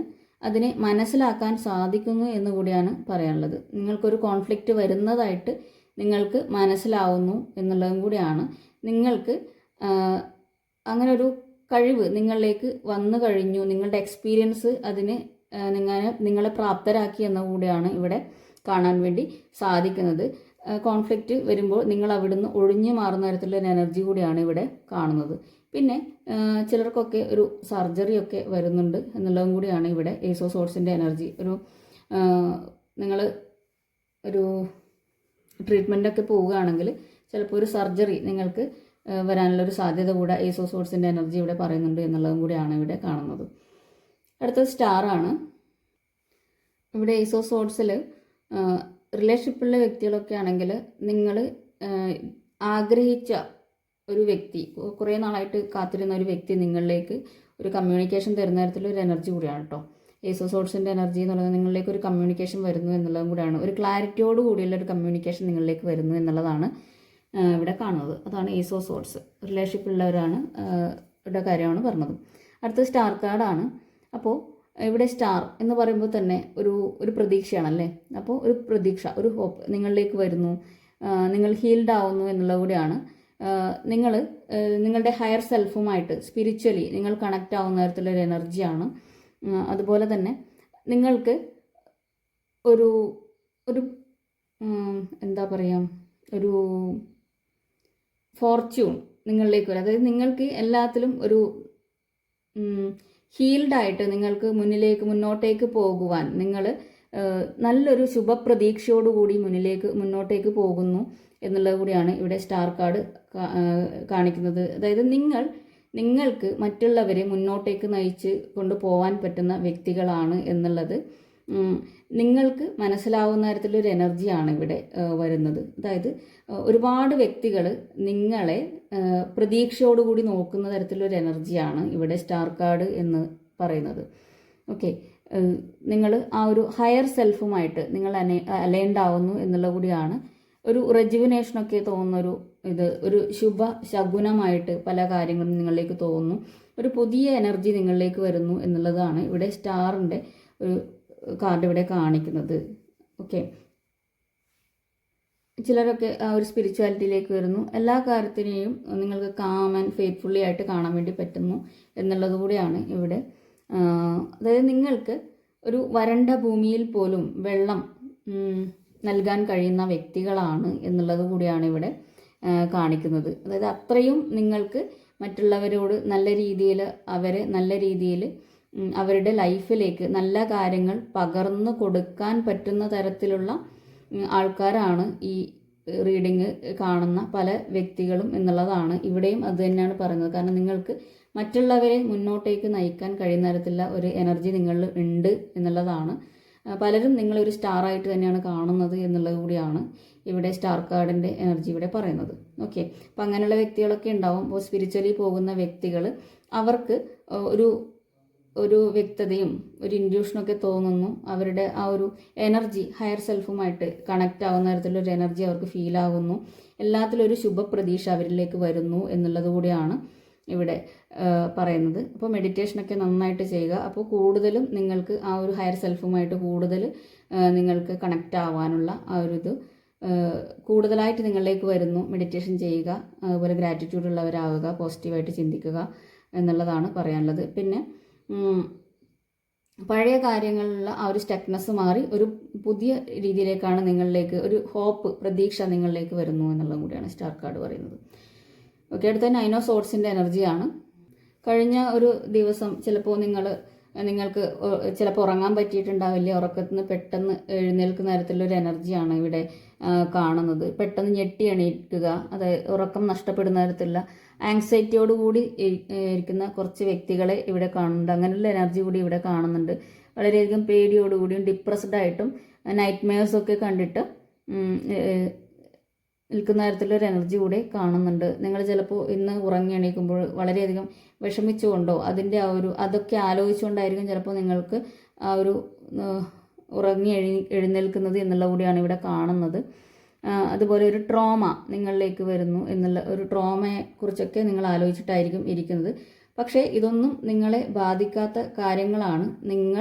അതിനെ മനസ്സിലാക്കാൻ സാധിക്കുന്നു എന്ന് കൂടിയാണ് പറയാനുള്ളത്. നിങ്ങൾക്കൊരു കോൺഫ്ലിക്റ്റ് വരുന്നതായിട്ട് നിങ്ങൾക്ക് മനസ്സിലാവുന്നു എന്നുള്ളതും കൂടിയാണ്. നിങ്ങൾക്ക് അങ്ങനെ ഒരു കഴിവ് നിങ്ങളിലേക്ക് വന്നു കഴിഞ്ഞു, നിങ്ങളുടെ എക്സ്പീരിയൻസ് അതിന് നിങ്ങളെ പ്രാപ്തരാക്കി എന്ന കൂടിയാണ് ഇവിടെ കാണാൻ വേണ്ടി സാധിക്കുന്നത്. കോൺഫ്ലിക്റ്റ് വരുമ്പോൾ നിങ്ങൾ അവിടുന്ന് ഒഴിഞ്ഞു മാറുന്ന തരത്തിലുള്ള ഒരു എനർജി കൂടിയാണ് ഇവിടെ കാണുന്നത്. പിന്നെ ചിലർക്കൊക്കെ ഒരു സർജറിയൊക്കെ വരുന്നുണ്ട് എന്നുള്ളതും കൂടിയാണ് ഇവിടെ ഏസ് ഓഫ് സോർഡ്സിൻ്റെ എനർജി. നിങ്ങൾ ഒരു ട്രീറ്റ്മെൻറ്റൊക്കെ പോവുകയാണെങ്കിൽ ചിലപ്പോൾ ഒരു സർജറി നിങ്ങൾക്ക് വരാനുള്ളൊരു സാധ്യത കൂടെ ഏസ് ഓഫ് സോർഡ്സിൻ്റെ എനർജി ഇവിടെ പറയുന്നുണ്ട് എന്നുള്ളതും കൂടിയാണ് ഇവിടെ കാണുന്നത്. അടുത്തത് സ്റ്റാറാണ്. ഇവിടെ ഏസ് ഓഫ് സോർഡ്സിൽ റിലേഷൻഷിപ്പുള്ള വ്യക്തികളൊക്കെ ആണെങ്കിൽ നിങ്ങൾ ആഗ്രഹിച്ച ഒരു വ്യക്തി, കുറേ നാളായിട്ട് കാത്തിരുന്ന ഒരു വ്യക്തി നിങ്ങളിലേക്ക് ഒരു കമ്മ്യൂണിക്കേഷൻ തരുന്ന തരത്തിലൊരു എനർജി കൂടിയാണ് കേട്ടോ. ഏസ് ഓഫ് സോർഡ്സിൻ്റെ എനർജി എന്നുള്ളത് നിങ്ങളിലേക്ക് ഒരു കമ്മ്യൂണിക്കേഷൻ വരുന്നു എന്നുള്ളതും കൂടിയാണ്. ഒരു ക്ലാരിറ്റിയോട് കൂടിയുള്ള ഒരു കമ്മ്യൂണിക്കേഷൻ നിങ്ങളിലേക്ക് വരുന്നു എന്നുള്ളതാണ് ഇവിടെ കാണുന്നത്. അതാണ് ഏസ് ഓഫ് സോർഡ്സ്. റിലേഷൻഷിപ്പ് ഉള്ളവരാണ് ഇവിടെ കാര്യമാണ് പറഞ്ഞത്. അടുത്ത സ്റ്റാർ കാർഡാണ്. അപ്പോൾ ഇവിടെ സ്റ്റാർ എന്ന് പറയുമ്പോൾ തന്നെ ഒരു പ്രതീക്ഷയാണല്ലേ. അപ്പോൾ ഒരു പ്രതീക്ഷ, ഒരു ഹോപ്പ് നിങ്ങളിലേക്ക് വരുന്നു, നിങ്ങൾ ഹീൽഡ് ആവുന്നു എന്നുള്ളത് കൂടിയാണ്. നിങ്ങൾ നിങ്ങളുടെ ഹയർ സെൽഫുമായിട്ട് സ്പിരിച്വലി നിങ്ങൾ കണക്റ്റ് ആവുന്ന തരത്തിലൊരു എനർജിയാണ്. അതുപോലെ തന്നെ നിങ്ങൾക്ക് ഒരു എന്താ പറയുക, ഒരു ഫോർച്യൂൺ നിങ്ങളിലേക്ക് വരും. അതായത് നിങ്ങൾക്ക് എല്ലാത്തിലും ഒരു ഹീൽഡായിട്ട് നിങ്ങൾക്ക് മുന്നോട്ടേക്ക് പോകുവാൻ നിങ്ങൾ നല്ലൊരു ശുഭപ്രതീക്ഷയോടുകൂടി മുന്നോട്ടേക്ക് പോകുന്നു എന്നുള്ളത് കൂടിയാണ് ഇവിടെ സ്റ്റാർ കാർഡ് കാണിക്കുന്നത്. അതായത് നിങ്ങൾക്ക് മറ്റുള്ളവരെ മുന്നോട്ടേക്ക് നയിച്ച് കൊണ്ടുപോകാൻ പറ്റുന്ന വ്യക്തികളാണ് എന്നുള്ളത് നിങ്ങൾക്ക് മനസ്സിലാവുന്ന തരത്തിലൊരു എനർജിയാണ് ഇവിടെ വരുന്നത്. അതായത് ഒരുപാട് വ്യക്തികൾ നിങ്ങളെ പ്രതീക്ഷയോടുകൂടി നോക്കുന്ന തരത്തിലൊരു എനർജിയാണ് ഇവിടെ സ്റ്റാർ കാർഡ് എന്ന് പറയുന്നത്. ഓക്കെ, നിങ്ങൾ ആ ഒരു ഹയർ സെൽഫുമായിട്ട് നിങ്ങൾ അലൈൻഡ് ആവുന്നു എന്നുള്ള കൂടിയാണ്. ഒരു റെജുവിനേഷനൊക്കെ തോന്നുന്നൊരു ഒരു ശുഭ ശകുനമായിട്ട് പല കാര്യങ്ങളും നിങ്ങളിലേക്ക് തോന്നുന്നു. ഒരു പുതിയ എനർജി നിങ്ങളിലേക്ക് വരുന്നു എന്നുള്ളതാണ് ഇവിടെ സ്റ്റാറിൻ്റെ ഒരു കാർഡ് ഇവിടെ കാണിക്കുന്നത്. ഓക്കെ, ചിലരൊക്കെ ആ ഒരു സ്പിരിച്വാലിറ്റിയിലേക്ക് വരുന്നു. എല്ലാ കാര്യത്തിനെയും നിങ്ങൾക്ക് കാം ആൻഡ് ഫെയ്ത്ത്ഫുള്ളി ആയിട്ട് കാണാൻ വേണ്ടി പറ്റുന്നു എന്നുള്ളത് കൂടിയാണ് ഇവിടെ. അതായത് നിങ്ങൾക്ക് ഒരു വരണ്ട ഭൂമിയിൽ പോലും വെള്ളം നൽകാൻ കഴിയുന്ന വ്യക്തികളാണ് എന്നുള്ളത് കൂടിയാണ് ഇവിടെ കാണിക്കുന്നത്. അതായത് അത്രയും നിങ്ങൾക്ക് മറ്റുള്ളവരോട് നല്ല രീതിയിൽ അവരുടെ ലൈഫിലേക്ക് നല്ല കാര്യങ്ങൾ പകർന്നു കൊടുക്കാൻ പറ്റുന്ന തരത്തിലുള്ള ആൾക്കാരാണ് ഈ റീഡിങ് കാണുന്ന പല വ്യക്തികളും എന്നുള്ളതാണ് ഇവിടെയും അത് തന്നെയാണ് പറയുന്നത്. കാരണം നിങ്ങൾക്ക് മറ്റുള്ളവരെ മുന്നോട്ടേക്ക് നയിക്കാൻ കഴിയുന്ന തരത്തിലുള്ള ഒരു എനർജി നിങ്ങളിൽ ഉണ്ട് എന്നുള്ളതാണ്. പലരും നിങ്ങളൊരു സ്റ്റാറായിട്ട് തന്നെയാണ് കാണുന്നത് എന്നുള്ളത് കൂടിയാണ് ഇവിടെ സ്റ്റാർ കാർഡിൻ്റെ എനർജി ഇവിടെ പറയുന്നത്. ഓക്കെ, അപ്പം അങ്ങനെയുള്ള വ്യക്തികളൊക്കെ ഉണ്ടാവും. അപ്പോൾ സ്പിരിച്വലി പോകുന്ന വ്യക്തികൾ അവർക്ക് ഒരു വ്യക്തതയും ഒരു ഇൻഡ്യൂഷനൊക്കെ തോന്നുന്നു. അവരുടെ ആ ഒരു എനർജി ഹയർ സെൽഫുമായിട്ട് കണക്റ്റ് ആവുന്ന തരത്തിലൊരു എനർജി അവർക്ക് ഫീൽ ആകുന്നു. എല്ലാത്തിലും ഒരു ശുഭപ്രതീക്ഷ അവരിലേക്ക് വരുന്നു എന്നുള്ളത് കൂടിയാണ് ഇവിടെ പറയുന്നത്. അപ്പോൾ മെഡിറ്റേഷനൊക്കെ നന്നായിട്ട് ചെയ്യുക. അപ്പോൾ കൂടുതലും നിങ്ങൾക്ക് ആ ഒരു ഹയർ സെൽഫുമായിട്ട് കൂടുതൽ നിങ്ങൾക്ക് കണക്റ്റ് ആവാനുള്ള ആ ഒരു ഇത് കൂടുതലായിട്ട് നിങ്ങളിലേക്ക് വരുന്നു. മെഡിറ്റേഷൻ ചെയ്യുക, അതുപോലെ ഗ്രാറ്റിറ്റ്യൂഡ് ഉള്ളവരാവുക, പോസിറ്റീവായിട്ട് ചിന്തിക്കുക എന്നുള്ളതാണ് പറയാനുള്ളത്. പിന്നെ പഴയ കാര്യങ്ങളിലുള്ള ആ ഒരു സ്റ്റക്നെസ് മാറി ഒരു പുതിയ രീതിയിലേക്കാണ് നിങ്ങളിലേക്ക് ഒരു ഹോപ്പ്, പ്രതീക്ഷ നിങ്ങളിലേക്ക് വരുന്നു എന്നുള്ളതും കൂടിയാണ് സ്റ്റാർ കാർഡ് പറയുന്നത്. ഓക്കെ, അടുത്ത 9 ഓഫ് സോർഡ്സിൻ്റെ എനർജിയാണ്. കഴിഞ്ഞ ഒരു ദിവസം ചിലപ്പോൾ നിങ്ങൾക്ക് ചിലപ്പോൾ ഉറങ്ങാൻ പറ്റിയിട്ടുണ്ടാവില്ല. ഉറക്കത്തിൽ നിന്ന് പെട്ടെന്ന് എഴുന്നേൽക്കുന്ന തരത്തിലൊരു എനർജിയാണ് ഇവിടെ കാണുന്നത്. പെട്ടെന്ന് ഞെട്ടി എണീക്കുക, അതായത് ഉറക്കം നഷ്ടപ്പെടുന്ന തരത്തിലുള്ള ആങ്സൈറ്റിയോടുകൂടി ഇരിക്കുന്ന കുറച്ച് വ്യക്തികളെ ഇവിടെ കാണുന്നുണ്ട്. അങ്ങനെയുള്ള എനർജി കൂടി ഇവിടെ കാണുന്നുണ്ട്. വളരെയധികം പേടിയോടുകൂടിയും ഡിപ്രസ്ഡ് ആയിട്ടും നൈറ്റ് മെയർസൊക്കെ കണ്ടിട്ട് നിൽക്കുന്ന തരത്തിലൊരു എനർജി കൂടെ കാണുന്നുണ്ട്. നിങ്ങൾ ചിലപ്പോൾ ഇന്ന് ഉറങ്ങി എണീക്കുമ്പോൾ വളരെയധികം വിഷമിച്ചുകൊണ്ടോ അതൊക്കെ ആലോചിച്ചുകൊണ്ടായിരിക്കും ചിലപ്പോൾ നിങ്ങൾക്ക് ആ ഒരു ഉറങ്ങി എഴുന്നേൽക്കുന്നത് എന്നുള്ള കൂടിയാണ് ഇവിടെ കാണുന്നത്. അതുപോലെ ഒരു ട്രോമ നിങ്ങളിലേക്ക് വരുന്നു എന്നുള്ള ഒരു ട്രോമയെക്കുറിച്ചൊക്കെ നിങ്ങൾ ആലോചിച്ചിട്ടായിരിക്കും ഇരിക്കുന്നത്. പക്ഷേ ഇതൊന്നും നിങ്ങളെ ബാധിക്കാത്ത കാര്യങ്ങളാണ്.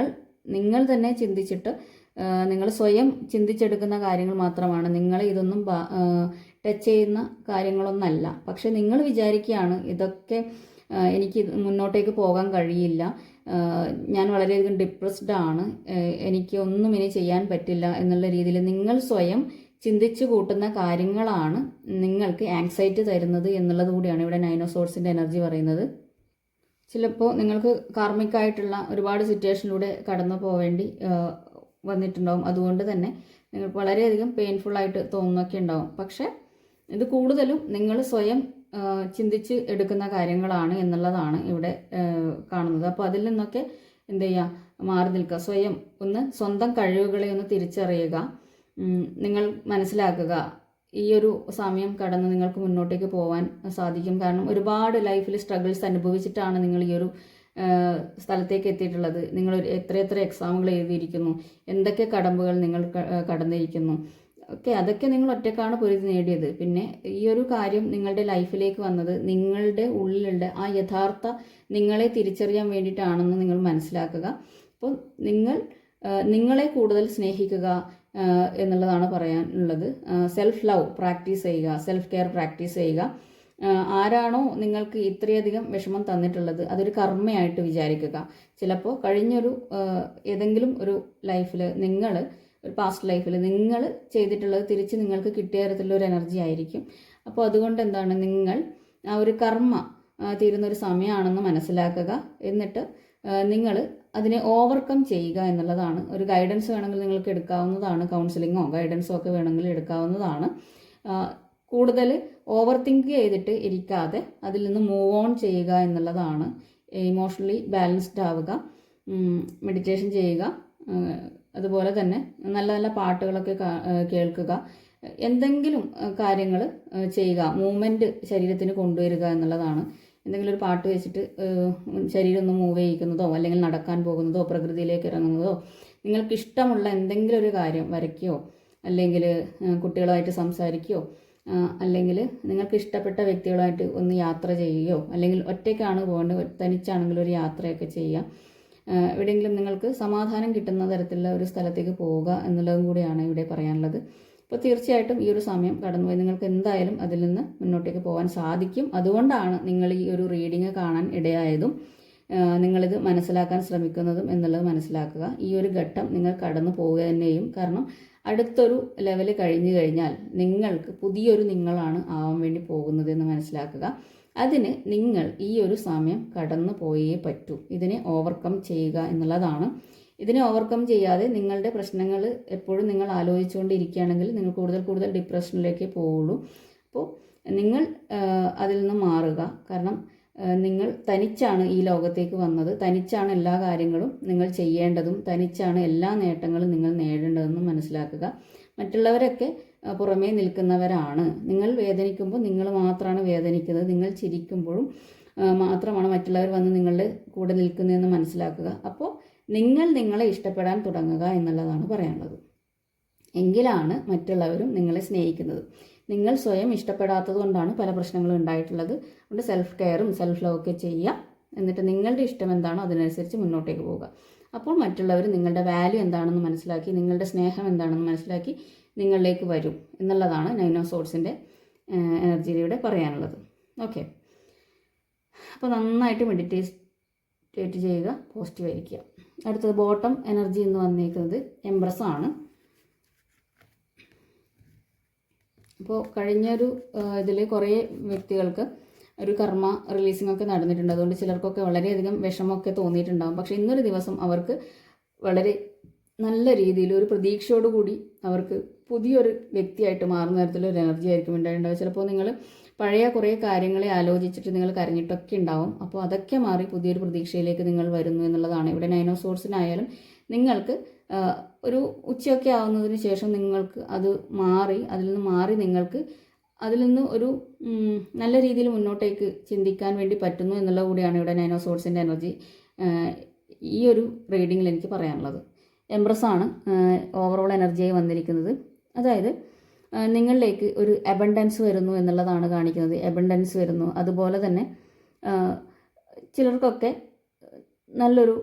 നിങ്ങൾ തന്നെ ചിന്തിച്ചിട്ട് നിങ്ങൾ സ്വയം ചിന്തിച്ചെടുക്കുന്ന കാര്യങ്ങൾ മാത്രമാണ്. നിങ്ങളെ ഇതൊന്നും ടച്ച് ചെയ്യുന്ന കാര്യങ്ങളൊന്നല്ല. പക്ഷെ നിങ്ങൾ വിചാരിക്കുകയാണ് ഇതൊക്കെ എനിക്ക് മുന്നോട്ടേക്ക് പോകാൻ കഴിയില്ല, ഞാൻ വളരെയധികം ഡിപ്രസ്ഡ് ആണ്, എനിക്ക് ഒന്നും ഇനി ചെയ്യാൻ പറ്റില്ല എന്നുള്ള രീതിയിൽ നിങ്ങൾ സ്വയം ചിന്തിച്ചു കൂട്ടുന്ന കാര്യങ്ങളാണ് നിങ്ങൾക്ക് ആങ്സൈറ്റി തരുന്നത് എന്നുള്ളത് കൂടിയാണ് ഇവിടെ 9 ഓഫ് സോർഡ്സിൻ്റെ എനർജി പറയുന്നത്. ചിലപ്പോൾ നിങ്ങൾക്ക് കാർമികമായിട്ടുള്ള ഒരുപാട് സിറ്റുവേഷനിലൂടെ കടന്നു പോവേണ്ടി വന്നിട്ടുണ്ടാവും. അതുകൊണ്ട് തന്നെ നിങ്ങൾക്ക് വളരെയധികം പെയിൻഫുള്ളായിട്ട് തോന്നുന്നൊക്കെ ഉണ്ടാവും. പക്ഷേ ഇത് കൂടുതലും നിങ്ങൾ സ്വയം ചിന്തിച്ച് എടുക്കുന്ന കാര്യങ്ങളാണ് എന്നുള്ളതാണ് ഇവിടെ കാണുന്നത്. അപ്പോൾ അതിൽ നിന്നൊക്കെ എന്ത് ചെയ്യുക, മാറി നിൽക്കുക, സ്വന്തം കഴിവുകളെ ഒന്ന് തിരിച്ചറിയുക. നിങ്ങൾ മനസ്സിലാക്കുക ഈ ഒരു സമയം കടന്ന് നിങ്ങൾക്ക് മുന്നോട്ടേക്ക് പോകാൻ സാധിക്കും. കാരണം ഒരുപാട് ലൈഫിൽ സ്ട്രഗിൾസ് അനുഭവിച്ചിട്ടാണ് നിങ്ങൾ ഈ ഒരു സ്ഥലത്തേക്ക് എത്തിയിട്ടുള്ളത്. നിങ്ങൾ എത്ര എക്സാമുകൾ എഴുതിയിരിക്കുന്നു, എന്തൊക്കെ കടമ്പകൾ നിങ്ങൾ കടന്നിരിക്കുന്നു, അതൊക്കെ നിങ്ങൾ ഒറ്റക്കാണ് പൊരുതി നേടിയത്. പിന്നെ ഈ ഒരു കാര്യം നിങ്ങളുടെ ലൈഫിലേക്ക് വന്നത് നിങ്ങളുടെ ഉള്ളിലുള്ള ആ യഥാർത്ഥ നിങ്ങളെ തിരിച്ചറിയാൻ വേണ്ടിയിട്ടാണെന്ന് നിങ്ങൾ മനസ്സിലാക്കുക. അപ്പോൾ നിങ്ങളെ കൂടുതൽ സ്നേഹിക്കുക എന്നുള്ളതാണ് പറയാനുള്ളത്. സെൽഫ് ലവ് പ്രാക്ടീസ് ചെയ്യുക, സെൽഫ് കെയർ പ്രാക്ടീസ് ചെയ്യുക. ആരാണോ നിങ്ങൾക്ക് ഇത്രയധികം വിഷമം തന്നിട്ടുള്ളത് അതൊരു കർമ്മയായിട്ട് വിചാരിക്കുക. ചിലപ്പോൾ കഴിഞ്ഞൊരു ഏതെങ്കിലും ഒരു ലൈഫിൽ ഒരു പാസ്റ്റ് ലൈഫിൽ നിങ്ങൾ ചെയ്തിട്ടുള്ളത് തിരിച്ച് നിങ്ങൾക്ക് കിട്ടിയ തരത്തിലുള്ള ഒരു എനർജി ആയിരിക്കും. അപ്പോൾ അതുകൊണ്ട് നിങ്ങൾ ആ ഒരു കർമ്മ തീരുന്നൊരു സമയമാണെന്ന് മനസ്സിലാക്കുക. എന്നിട്ട് നിങ്ങൾ അതിനെ ഓവർകം ചെയ്യുക എന്നുള്ളതാണ്. ഒരു ഗൈഡൻസ് വേണമെങ്കിൽ നിങ്ങൾക്ക് എടുക്കാവുന്നതാണ്, കൗൺസിലിങ്ങോ ഗൈഡൻസോ ഒക്കെ വേണമെങ്കിൽ എടുക്കാവുന്നതാണ്. കൂടുതൽ ഓവർ തിങ്ക് ചെയ്തിട്ട് ഇരിക്കാതെ അതിൽ നിന്ന് മൂവ് ഓൺ ചെയ്യുക എന്നുള്ളതാണ്. ഇമോഷണലി ബാലൻസ്ഡ് ആവുക, മെഡിറ്റേഷൻ ചെയ്യുക, അതുപോലെ തന്നെ നല്ല നല്ല പാട്ടുകളൊക്കെ കേൾക്കുക, എന്തെങ്കിലും കാര്യങ്ങൾ ചെയ്യുക, മൂവ്മെൻറ്റ് ശരീരത്തിന് കൊണ്ടുവരിക എന്നുള്ളതാണ്. എന്തെങ്കിലും ഒരു പാട്ട് വെച്ചിട്ട് ശരീരം ഒന്ന് മൂവ് ചെയ്യിക്കുന്നതോ അല്ലെങ്കിൽ നടക്കാൻ പോകുന്നതോ പ്രകൃതിയിലേക്ക് ഇറങ്ങുന്നതോ, നിങ്ങൾക്ക് ഇഷ്ടമുള്ള എന്തെങ്കിലും ഒരു കാര്യം വരയ്ക്കുകയോ അല്ലെങ്കിൽ കുട്ടികളുമായിട്ട് സംസാരിക്കുകയോ അല്ലെങ്കിൽ നിങ്ങൾക്ക് ഇഷ്ടപ്പെട്ട വ്യക്തികളുമായിട്ട് ഒന്ന് യാത്ര ചെയ്യുകയോ അല്ലെങ്കിൽ ഒറ്റയ്ക്കാണ് പോകേണ്ടത് തനിച്ചാണെങ്കിൽ ഒരു യാത്രയൊക്കെ ചെയ്യുക. എവിടെയെങ്കിലും നിങ്ങൾക്ക് സമാധാനം കിട്ടുന്ന തരത്തിലുള്ള ഒരു സ്ഥലത്തേക്ക് പോവുക എന്നുള്ളതും കൂടിയാണ് ഇവിടെ പറയാനുള്ളത്. അപ്പോൾ തീർച്ചയായിട്ടും ഈ ഒരു സമയം കടന്നുപോയി നിങ്ങൾക്ക് എന്തായാലും അതിൽ നിന്ന് മുന്നോട്ടേക്ക് പോകാൻ സാധിക്കും. അതുകൊണ്ടാണ് നിങ്ങൾ ഈ ഒരു റീഡിങ് കാണാൻ ഇടയായതും നിങ്ങളിത് മനസ്സിലാക്കാൻ ശ്രമിക്കുന്നതും എന്നുള്ളത് മനസ്സിലാക്കുക. ഈ ഒരു ഘട്ടം നിങ്ങൾ കടന്നു പോവുക തന്നെയും. കാരണം അടുത്തൊരു ലെവൽ കഴിഞ്ഞു കഴിഞ്ഞാൽ നിങ്ങൾക്ക് പുതിയൊരു നിങ്ങളാണ് ആവാൻ വേണ്ടി പോകുന്നത് എന്ന് മനസ്സിലാക്കുക. അതിന് നിങ്ങൾ ഈ ഒരു സമയം കടന്നു പോയേ പറ്റൂ. ഇതിനെ ഓവർകം ചെയ്യുക എന്നുള്ളതാണ്. ഇതിനെ ഓവർകം ചെയ്യാതെ നിങ്ങളുടെ പ്രശ്നങ്ങൾ എപ്പോഴും നിങ്ങൾ ആലോചിച്ചുകൊണ്ടിരിക്കുകയാണെങ്കിൽ നിങ്ങൾ കൂടുതൽ ഡിപ്രഷനിലേക്ക് പോവുള്ളൂ. അപ്പോൾ നിങ്ങൾ അതിൽ നിന്ന് മാറുക. കാരണം നിങ്ങൾ തനിച്ചാണ് ഈ ലോകത്തേക്ക് വന്നത്, തനിച്ചാണ് എല്ലാ കാര്യങ്ങളും നിങ്ങൾ ചെയ്യേണ്ടതും, തനിച്ചാണ് എല്ലാ നേട്ടങ്ങളും നിങ്ങൾ നേടേണ്ടതെന്നും മനസ്സിലാക്കുക. മറ്റുള്ളവരൊക്കെ പുറമേ നിൽക്കുന്നവരാണ്. നിങ്ങൾ വേദനിക്കുമ്പോൾ നിങ്ങൾ മാത്രമാണ് വേദനിക്കുന്നത്. നിങ്ങൾ ചിരിക്കുമ്പോഴും മാത്രമാണ് മറ്റുള്ളവർ വന്ന് നിങ്ങളുടെ കൂടെ നിൽക്കുന്നതെന്ന് മനസ്സിലാക്കുക. അപ്പോൾ നിങ്ങളെ ഇഷ്ടപ്പെടാൻ തുടങ്ങുക എന്നുള്ളതാണ് പറയാനുള്ളത്. എങ്കിലാണ് മറ്റുള്ളവരും നിങ്ങളെ സ്നേഹിക്കുന്നത്. നിങ്ങൾ സ്വയം ഇഷ്ടപ്പെടാത്തത് കൊണ്ടാണ് പല പ്രശ്നങ്ങളും ഉണ്ടായിട്ടുള്ളത്. അതുകൊണ്ട് സെൽഫ് കെയറും സെൽഫ് ലവ് ഒക്കെ ചെയ്യുക. എന്നിട്ട് നിങ്ങളുടെ ഇഷ്ടം എന്താണോ അതിനനുസരിച്ച് മുന്നോട്ടേക്ക് പോവുക. അപ്പോൾ മറ്റുള്ളവർ നിങ്ങളുടെ വാല്യൂ എന്താണെന്ന് മനസ്സിലാക്കി, നിങ്ങളുടെ സ്നേഹം എന്താണെന്ന് മനസ്സിലാക്കി നിങ്ങളിലേക്ക് വരും എന്നുള്ളതാണ് 9 ഓഫ് സോർഡ്സിൻ്റെ എനർജിയിലൂടെ പറയാനുള്ളത്. ഓക്കെ, അപ്പോൾ നന്നായിട്ട് മെഡിറ്റേറ്റ് ചെയ്യുക, പോസിറ്റീവ് ആയിരിക്കുക. അടുത്തത് ബോട്ടം എനർജി എന്ന് വന്നിരിക്കുന്നത് എംപ്രസ് ആണ്. അപ്പോൾ കഴിഞ്ഞൊരു ഇതിൽ കുറേ വ്യക്തികൾക്ക് ഒരു കർമ്മ റിലീസിംഗ് ഒക്കെ നടന്നിട്ടുണ്ട്. അതുകൊണ്ട് ചിലർക്കൊക്കെ വളരെയധികം വിഷമമൊക്കെ തോന്നിയിട്ടുണ്ടാകും. പക്ഷേ ഇന്നൊരു ദിവസം അവർക്ക് വളരെ നല്ല രീതിയിൽ ഒരു പ്രതീക്ഷയോടുകൂടി അവർക്ക് പുതിയൊരു വ്യക്തിയായിട്ട് മാറുന്ന തരത്തിലൊരു എനർജി ആയിരിക്കും ഉണ്ടായിട്ടുണ്ടാവുക. ചിലപ്പോൾ നിങ്ങൾ പഴയ കുറേ കാര്യങ്ങളെ ആലോചിച്ചിട്ട് നിങ്ങൾ കരഞ്ഞിട്ടൊക്കെ ഉണ്ടാവും. അപ്പോൾ അതൊക്കെ മാറി പുതിയൊരു പ്രതീക്ഷയിലേക്ക് നിങ്ങൾ വരുന്നു എന്നുള്ളതാണ്. ഇവിടെ 9 ഓഫ് സോർഡ്സിനായാലും നിങ്ങൾക്ക് ഒരു ഉച്ചയൊക്കെ ആവുന്നതിന് ശേഷം നിങ്ങൾക്ക് അത് മാറി നിങ്ങൾക്ക് അതിൽ നിന്ന് ഒരു നല്ല രീതിയിൽ മുന്നോട്ടേക്ക് ചിന്തിക്കാൻ വേണ്ടി പറ്റുന്നു എന്നുള്ളത് കൂടിയാണ് ഇവിടെ 9 ഓഫ് സോഴ്സിൻ്റെ എനർജി ഈ ഒരു റീഡിങ്ങിൽ എനിക്ക് പറയാനുള്ളത്. എംപ്രസ്സാണ് ഓവറോൾ എനർജിയായി വന്നിരിക്കുന്നത്. അതായത് നിങ്ങളിലേക്ക് ഒരു അബണ്ടൻസ് വരുന്നു എന്നുള്ളതാണ് കാണിക്കുന്നത്. അബണ്ടൻസ് വരുന്നു. അതുപോലെ തന്നെ ചിലർക്കൊക്കെ നല്ലൊരു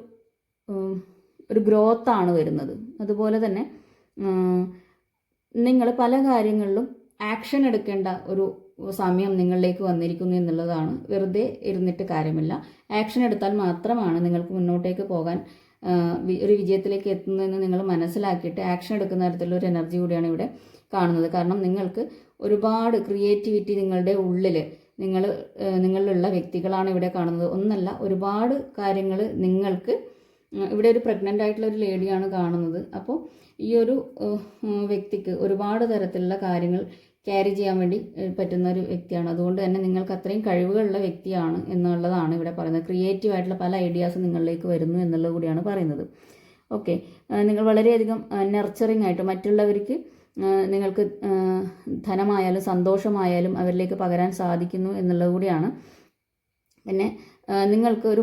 ഗ്രോത്താണ് വരുന്നത്. അതുപോലെ തന്നെ നിങ്ങൾ പല കാര്യങ്ങളിലും ആക്ഷൻ എടുക്കേണ്ട ഒരു സമയം നിങ്ങളിലേക്ക് വന്നിരിക്കുന്നു എന്നുള്ളതാണ്. വെറുതെ ഇരുന്നിട്ട് കാര്യമില്ല. ആക്ഷൻ എടുത്താൽ മാത്രമാണ് നിങ്ങൾക്ക് മുന്നോട്ടേക്ക് പോകാൻ ഒരു വിജയത്തിലേക്ക് എത്തുന്നതെന്ന് നിങ്ങൾ മനസ്സിലാക്കിയിട്ട് ആക്ഷൻ എടുക്കുന്ന തരത്തിലുള്ള ഒരു എനർജി കൂടിയാണ് ഇവിടെ കാണുന്നത്. കാരണം നിങ്ങൾക്ക് ഒരുപാട് ക്രിയേറ്റിവിറ്റി നിങ്ങളുടെ ഉള്ളിൽ നിങ്ങളിലുള്ള വ്യക്തികളാണ് ഇവിടെ കാണുന്നത്. ഒന്നല്ല, ഒരുപാട് കാര്യങ്ങൾ നിങ്ങൾക്ക് ഇവിടെ ഒരു പ്രഗ്നൻ്റ് ആയിട്ടുള്ള ഒരു ലേഡിയാണ് കാണുന്നത്. അപ്പോൾ ഈ ഒരു വ്യക്തിക്ക് ഒരുപാട് തരത്തിലുള്ള കാര്യങ്ങൾ ക്യാരി ചെയ്യാൻ വേണ്ടി പറ്റുന്ന ഒരു വ്യക്തിയാണ്. അതുകൊണ്ട് തന്നെ നിങ്ങൾക്ക് അത്രയും കഴിവുകളുള്ള വ്യക്തിയാണ് എന്നുള്ളതാണ് ഇവിടെ പറയുന്നത്. ക്രിയേറ്റീവ് ആയിട്ടുള്ള പല ഐഡിയാസ് നിങ്ങളിലേക്ക് വരുന്നു എന്നുള്ളത് കൂടിയാണ് പറയുന്നത്. ഓക്കെ, നിങ്ങൾ വളരെയധികം നർച്ചറിങ് ആയിട്ട് മറ്റുള്ളവർക്ക് നിങ്ങൾക്ക് ധനമായാലും സന്തോഷമായാലും അവരിലേക്ക് പകരാൻ സാധിക്കുന്നു എന്നുള്ളത് കൂടിയാണ്. പിന്നെ നിങ്ങൾക്ക് ഒരു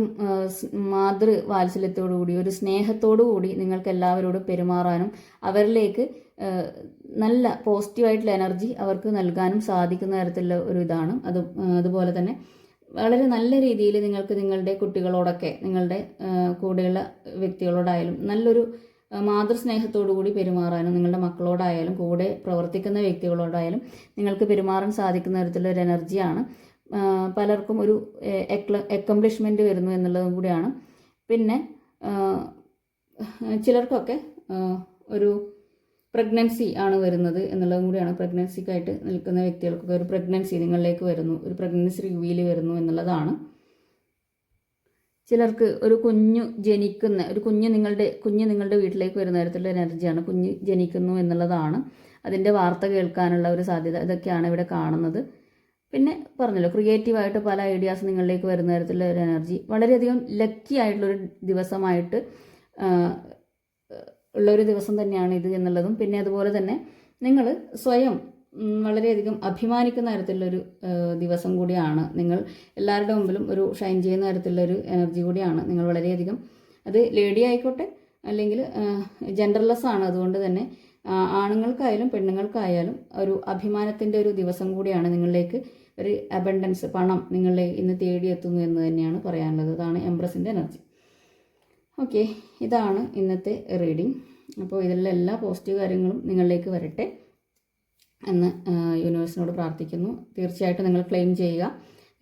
മാതൃവാത്സല്യത്തോടു കൂടി ഒരു സ്നേഹത്തോടു കൂടി നിങ്ങൾക്ക് എല്ലാവരോടും പെരുമാറാനും അവരിലേക്ക് നല്ല പോസിറ്റീവായിട്ടുള്ള എനർജി അവർക്ക് നൽകാനും സാധിക്കുന്ന തരത്തിലുള്ള ഒരു ഇതാണ്. അതുപോലെ തന്നെ വളരെ നല്ല രീതിയിൽ നിങ്ങൾക്ക് നിങ്ങളുടെ കുട്ടികളോടൊക്കെ നിങ്ങളുടെ കൂടെയുള്ള വ്യക്തികളോടായാലും നല്ലൊരു മാതൃസ്നേഹത്തോടു കൂടി പെരുമാറാനും നിങ്ങളുടെ മക്കളോടായാലും കൂടെ പ്രവർത്തിക്കുന്ന വ്യക്തികളോടായാലും നിങ്ങൾക്ക് പെരുമാറാൻ സാധിക്കുന്ന തരത്തിലുള്ള ഒരു എനർജിയാണ്. പലർക്കും ഒരു അക്കംപ്ലിഷ്മെൻറ്റ് വരുന്നു എന്നുള്ളതും കൂടിയാണ്. പിന്നെ ചിലർക്കൊക്കെ ഒരു പ്രഗ്നൻസി ആണ് വരുന്നത് എന്നുള്ളതും കൂടിയാണ്. പ്രഗ്നൻസിക്കായിട്ട് നിൽക്കുന്ന വ്യക്തികൾക്കൊക്കെ ഒരു പ്രഗ്നൻസി നിങ്ങളിലേക്ക് വരുന്നു, ഒരു പ്രഗ്നൻസി റിവീൽ വരുന്നു എന്നുള്ളതാണ്. ചിലർക്ക് ഒരു കുഞ്ഞ് നിങ്ങളുടെ വീട്ടിലേക്ക് വരുന്ന തരത്തിലുള്ള എനർജിയാണ്. കുഞ്ഞ് ജനിക്കുന്നു എന്നുള്ളതാണ്. അതിൻ്റെ വാർത്ത കേൾക്കാനുള്ള ഒരു സാധ്യത, ഇതൊക്കെയാണ് ഇവിടെ കാണുന്നത്. പിന്നെ പറഞ്ഞല്ലോ, ക്രിയേറ്റീവായിട്ട് പല ഐഡിയാസ് നിങ്ങളിലേക്ക് വരുന്ന തരത്തിലുള്ള ഒരു എനർജി. വളരെയധികം ലക്കി ആയിട്ടുള്ളൊരു ദിവസമായിട്ട് ഉള്ളൊരു ദിവസം തന്നെയാണ് ഇത് എന്നുള്ളതും. പിന്നെ അതുപോലെ തന്നെ നിങ്ങൾ സ്വയം വളരെയധികം അഭിമാനിക്കുന്ന തരത്തിലുള്ളൊരു ദിവസം കൂടിയാണ്. നിങ്ങൾ എല്ലാവരുടെ മുമ്പിലും ഒരു ഷൈൻ ചെയ്യുന്ന തരത്തിലുള്ളൊരു എനർജി കൂടിയാണ്. നിങ്ങൾ വളരെയധികം, അത് ലേഡി ആയിക്കോട്ടെ അല്ലെങ്കിൽ ജെൻഡർലെസ് ആണ്. അതുകൊണ്ട് തന്നെ ആണുങ്ങൾക്കായാലും പെണ്ണുങ്ങൾക്കായാലും ഒരു അഭിമാനത്തിൻ്റെ ഒരു ദിവസം കൂടിയാണ്. നിങ്ങളിലേക്ക് ഒരു അബണ്ടൻസ്, പണം നിങ്ങളിലേക്ക് ഇന്ന് തേടിയെത്തുന്നു എന്ന് തന്നെയാണ് പറയാനുള്ളത്. അതാണ് എംപ്രസിൻ്റെ എനർജി. ഓക്കെ, ഇതാണ് ഇന്നത്തെ റീഡിംഗ്. അപ്പോൾ ഇതിലുള്ള എല്ലാ പോസിറ്റീവ് കാര്യങ്ങളും നിങ്ങളിലേക്ക് വരട്ടെ എന്ന് യൂണിവേഴ്സിനോട് പ്രാർത്ഥിക്കുന്നു. തീർച്ചയായിട്ടും നിങ്ങൾ ക്ലെയിം ചെയ്യുക.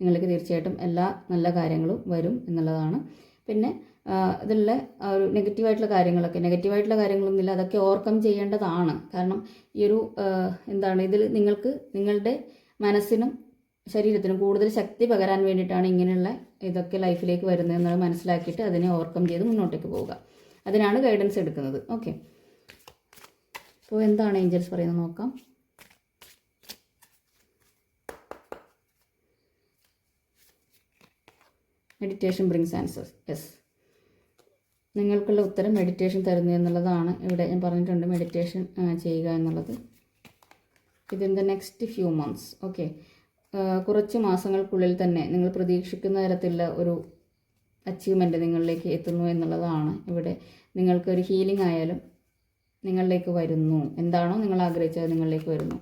നിങ്ങൾക്ക് തീർച്ചയായിട്ടും എല്ലാ നല്ല കാര്യങ്ങളും വരും എന്നുള്ളതാണ്. പിന്നെ ഇതിലുള്ള ഒരു നെഗറ്റീവായിട്ടുള്ള കാര്യങ്ങളൊന്നുമില്ല, അതൊക്കെ ഓവർകം ചെയ്യേണ്ടതാണ്. കാരണം ഈ ഒരു ഇതിൽ നിങ്ങൾക്ക് നിങ്ങളുടെ മനസ്സിനും ശരീരത്തിനും കൂടുതൽ ശക്തി പകരാൻ വേണ്ടിയിട്ടാണ് ഇങ്ങനെയുള്ള ഇതൊക്കെ ലൈഫിലേക്ക് വരുന്നത് എന്നുള്ളത് മനസ്സിലാക്കിയിട്ട് അതിനെ ഓവർകം ചെയ്ത് മുന്നോട്ടേക്ക് പോവുക. അതിനാണ് ഗൈഡൻസ് എടുക്കുന്നത്. ഓക്കെ, അപ്പോൾ എന്താണ് ഏഞ്ചൽസ് പറയുന്നത് നോക്കാം. Meditation brings answers. യെസ്, നിങ്ങൾക്കുള്ള ഉത്തരം മെഡിറ്റേഷൻ തരുന്നു എന്നുള്ളതാണ്. ഇവിടെ ഞാൻ പറഞ്ഞിട്ടുണ്ട് മെഡിറ്റേഷൻ ചെയ്യുക എന്നുള്ളത്. Within the next few months. Okay, കുറച്ച് മാസങ്ങൾക്കുള്ളിൽ തന്നെ നിങ്ങൾ പ്രതീക്ഷിക്കുന്ന തരത്തിലുള്ള ഒരു അച്ചീവ്മെൻറ്റ് നിങ്ങളിലേക്ക് എത്തുന്നു എന്നുള്ളതാണ്. ഇവിടെ നിങ്ങൾക്കൊരു ഹീലിംഗ് ആയാലും നിങ്ങളിലേക്ക് വരുന്നു. എന്താണോ നിങ്ങൾ ആഗ്രഹിച്ചത് നിങ്ങളിലേക്ക് വരുന്നു.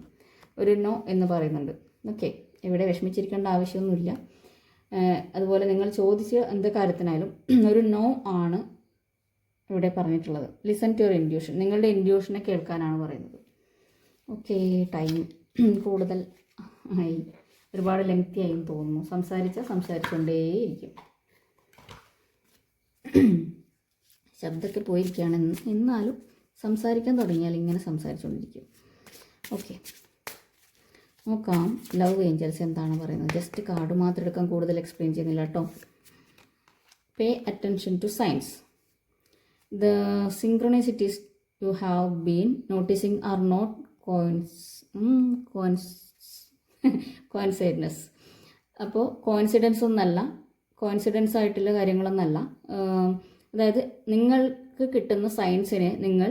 ഒരു നോ എന്ന് പറയുന്നുണ്ട്. ഓക്കെ, ഇവിടെ വിഷമിച്ചിരിക്കേണ്ട ആവശ്യമൊന്നുമില്ല. അതുപോലെ നിങ്ങൾ ചോദിച്ച എന്ത് കാര്യത്തിനായാലും ഒരു നോ ആണ് ഇവിടെ പറഞ്ഞിട്ടുള്ളത്. Listen to your intuition. നിങ്ങളുടെ ഇൻഡ്യൂഷനെ കേൾക്കാനാണ് പറയുന്നത്. ഓക്കെ, ടൈം കൂടുതൽ ആയി, ഒരുപാട് ലെങ്തി ആയി തോന്നുന്നു. സംസാരിച്ചുകൊണ്ടേയിരിക്കും. ശബ്ദമൊക്കെ പോയിരിക്കുകയാണ്. എന്നാലും സംസാരിക്കാൻ തുടങ്ങിയാൽ ഇങ്ങനെ സംസാരിച്ചുകൊണ്ടിരിക്കും. ഓക്കെ, നോക്കാം ലവ് ഏഞ്ചൽസ് എന്താണ് പറയുന്നത്. ജസ്റ്റ് കാർഡ് മാത്രം എടുക്കാൻ കൂടുതൽ എക്സ്പ്ലെയിൻ ചെയ്യുന്നില്ല കേട്ടോ. Pay attention to signs. The synchronicities you have been noticing are not coincidence. അപ്പോൾ കോയിൻസിഡൻസ് ആയിട്ടുള്ള കാര്യങ്ങളൊന്നല്ല. അതായത് നിങ്ങൾക്ക് കിട്ടുന്ന സയൻസിനെ നിങ്ങൾ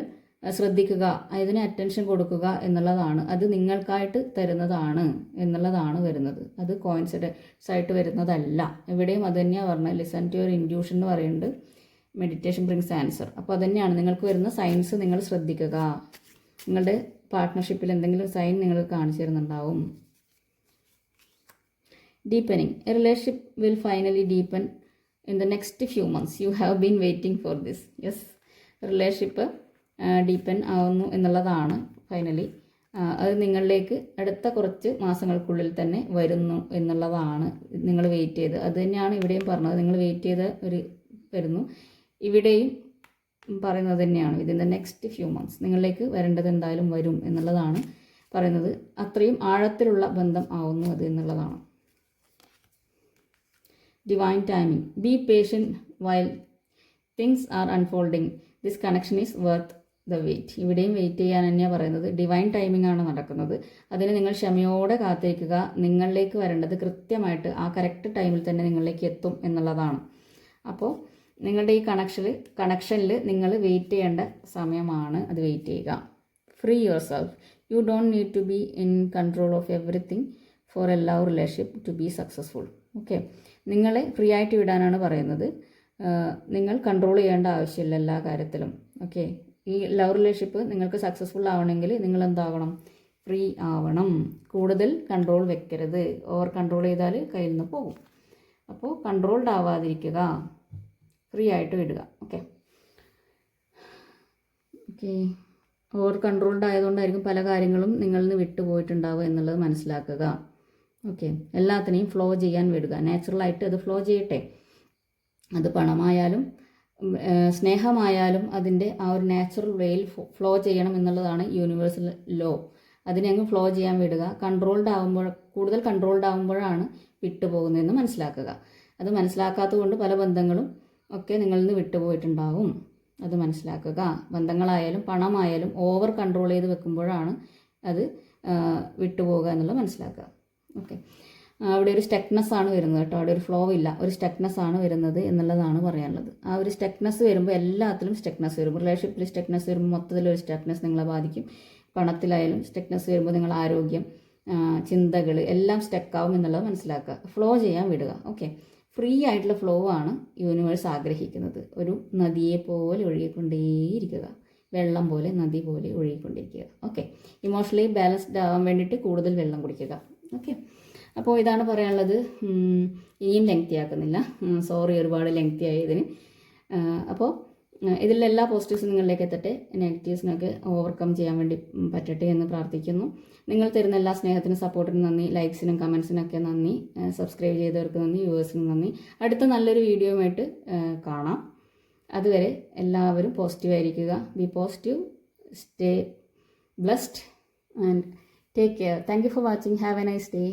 ശ്രദ്ധിക്കുക, അതിന് അറ്റൻഷൻ കൊടുക്കുക എന്നുള്ളതാണ്. അത് നിങ്ങൾക്കായിട്ട് തരുന്നതാണ് എന്നുള്ളതാണ് വരുന്നത്. അത് കോയിൻസിഡൻസ് ആയിട്ട് വരുന്നതല്ല. എവിടെയും അത് തന്നെയാണ് പറഞ്ഞത്. ലിസൺ ടു യുവർ ഇൻറ്റ്യൂഷൻ എന്ന് പറയുന്നുണ്ട്. Meditation brings answer. അപ്പോൾ അതുതന്നെയാണ് നിങ്ങൾക്ക് വരുന്ന സൈൻസ് നിങ്ങൾ ശ്രദ്ധിക്കുക. നിങ്ങളുടെ പാർട്ട്ണർഷിപ്പിൽ എന്തെങ്കിലും സൈൻ നിങ്ങൾ കാണിച്ചു തരുന്നുണ്ടാവും. Deepening. A relationship will finally deepen in the next few months. You have been waiting for this. Yes, relationship deepen ആവുന്നു എന്നുള്ളതാണ് ഫൈനലി. അത് നിങ്ങളിലേക്ക് അടുത്ത കുറച്ച് മാസങ്ങൾക്കുള്ളിൽ തന്നെ വരുന്നു എന്നുള്ളതാണ് നിങ്ങൾ വെയിറ്റ് ചെയ്ത്. അത് തന്നെയാണ് ഇവിടെയും പറഞ്ഞത്. നിങ്ങൾ വെയിറ്റ് ചെയ്ത് വരുന്നു. ഇവിടെയും പറയുന്നത് തന്നെയാണ്. Within the next few months നിങ്ങളിലേക്ക് വരേണ്ടത് എന്തായാലും വരും എന്നുള്ളതാണ് പറയുന്നത്. അത്രയും ആഴത്തിലുള്ള ബന്ധം ആവുന്നു അത് എന്നുള്ളതാണ്. Divine timing. Be patient while things are unfolding. This connection is worth the wait. ഇവിടെയും വെയിറ്റ് ചെയ്യാൻ തന്നെയാണ് പറയുന്നത്. ഡിവൈൻ ടൈമിംഗ് ആണ് നടക്കുന്നത്. അതിന് നിങ്ങൾ ക്ഷമയോടെ കാത്തിരിക്കുക. നിങ്ങളിലേക്ക് വരേണ്ടത് കൃത്യമായിട്ട് ആ കറക്റ്റ് ടൈമിൽ തന്നെ നിങ്ങളിലേക്ക് എത്തും എന്നുള്ളതാണ്. അപ്പോൾ നിങ്ങളുടെ ഈ കണക്ഷനിൽ നിങ്ങൾ വെയിറ്റ് ചെയ്യേണ്ട സമയമാണ്. അത് വെയിറ്റ് ചെയ്യുക. Free yourself. You don't need to be in control of everything for a love relationship to be successful. Okay, നിങ്ങളെ ഫ്രീ ആയിട്ട് വിടാനാണ് പറയുന്നത്. നിങ്ങൾ കൺട്രോൾ ചെയ്യേണ്ട ആവശ്യമില്ല എല്ലാ കാര്യത്തിലും. ഓക്കെ, ഈ ലവ് റിലേഷൻഷിപ്പ് നിങ്ങൾക്ക് സക്സസ്ഫുൾ ആവണമെങ്കിൽ നിങ്ങൾ എന്താവണം? ഫ്രീ ആവണം. കൂടുതൽ കൺട്രോൾ വെക്കരുത്. ഓവർ കൺട്രോൾ ചെയ്താൽ കയ്യിൽ നിന്ന് പോകും. അപ്പോൾ കൺട്രോൾഡ് ആവാതിരിക്കുക, ഫ്രീ ആയിട്ട് വിടുക. ഓക്കെ ഓക്കെ ഓവർ കൺട്രോൾഡ് ആയതുകൊണ്ടായിരിക്കും പല കാര്യങ്ങളും നിങ്ങളിൽ നിന്ന് വിട്ടുപോയിട്ടുണ്ടാവുക എന്നുള്ളത് മനസ്സിലാക്കുക. ഓക്കെ, എല്ലാത്തിനെയും ഫ്ലോ ചെയ്യാൻ വിടുക. നാച്ചുറലായിട്ട് അത് ഫ്ലോ ചെയ്യട്ടെ. അത് പണമായാലും സ്നേഹമായാലും അതിൻ്റെ ആ ഒരു നാച്ചുറൽ വേയിൽ ഫ്ലോ ചെയ്യണം എന്നുള്ളതാണ് യൂണിവേഴ്സൽ ലോ. അതിനെ അങ്ങ് ഫ്ലോ ചെയ്യാൻ വിടുക. കൂടുതൽ കൺട്രോൾഡ് ആകുമ്പോഴാണ് വിട്ടുപോകുന്നതെന്ന് മനസ്സിലാക്കുക. അത് മനസ്സിലാക്കാത്തത് കൊണ്ട് പല ബന്ധങ്ങളും ഒക്കെ നിങ്ങളിൽ നിന്ന് വിട്ടുപോയിട്ടുണ്ടാവും. അത് മനസ്സിലാക്കുക. ബന്ധങ്ങളായാലും പണമായാലും ഓവർ കൺട്രോൾ ചെയ്ത് വെക്കുമ്പോഴാണ് അത് വിട്ടുപോകുക എന്നുള്ളത് മനസ്സിലാക്കുക. ഓക്കെ, അവിടെ ഒരു സ്റ്റക്നെസ് ആണ് വരുന്നത് കേട്ടോ. അവിടെ ഒരു ഫ്ലോ ഇല്ല, ഒരു സ്റ്റക്നെസ് ആണ് വരുന്നത് എന്നുള്ളതാണ് പറയാനുള്ളത്. ആ ഒരു സ്റ്റക്നെസ് വരുമ്പോൾ എല്ലാത്തിലും സ്റ്റക്നെസ് വരും. റിലേഷൻഷിപ്പിൽ സ്റ്റക്നെസ് വരുമ്പോൾ മൊത്തത്തിലൊരു സ്റ്റക്നെസ് നിങ്ങളെ ബാധിക്കും. പണത്തിലായാലും സ്റ്റക്നെസ് വരുമ്പോൾ നിങ്ങൾ ആരോഗ്യം, ചിന്തകൾ എല്ലാം സ്റ്റക്കാവും എന്നുള്ളത് മനസ്സിലാക്കുക. ഫ്ലോ ചെയ്യാൻ വിടുക. ഓക്കെ, ഫ്രീ ആയിട്ടുള്ള ഫ്ലോ ആണ് യൂണിവേഴ്സ് ആഗ്രഹിക്കുന്നത്. ഒരു നദിയെ പോലെ ഒഴുകിക്കൊണ്ടേയിരിക്കുക. വെള്ളം പോലെ, നദി പോലെ ഒഴുകിക്കൊണ്ടിരിക്കുക. ഓക്കെ, ഇമോഷണലി ബാലൻസ്ഡ് ആവാൻ വേണ്ടിയിട്ട് കൂടുതൽ വെള്ളം കുടിക്കുക. ഓക്കെ, അപ്പോൾ ഇതാണ് പറയാനുള്ളത്. ഇനിയും ലെങ്തി ആക്കുന്നില്ല. സോറി, ഒരുപാട് ലെങ്തി ആയി ഇതിന്. അപ്പോൾ ഇതിലെല്ലാ പോസിറ്റീവ്സും നിങ്ങളിലേക്ക് എത്തട്ടെ. നെഗറ്റീവ്സിനൊക്കെ ഓവർകം ചെയ്യാൻ വേണ്ടി പറ്റട്ടെ എന്ന് പ്രാർത്ഥിക്കുന്നു. നിങ്ങൾ തരുന്ന എല്ലാ സ്നേഹത്തിനും സപ്പോർട്ടിനും നന്ദി. ലൈക്സിനും കമൻസിനൊക്കെ നന്ദി. സബ്സ്ക്രൈബ് ചെയ്തവർക്ക് നന്ദി. വ്യൂവേഴ്സിനും നന്ദി. അടുത്ത നല്ലൊരു വീഡിയോയുമായിട്ട് കാണാം. അതുവരെ എല്ലാവരും പോസിറ്റീവായിരിക്കുക. Be positive, stay blessed and take care. Thank you for watching. Have a nice day.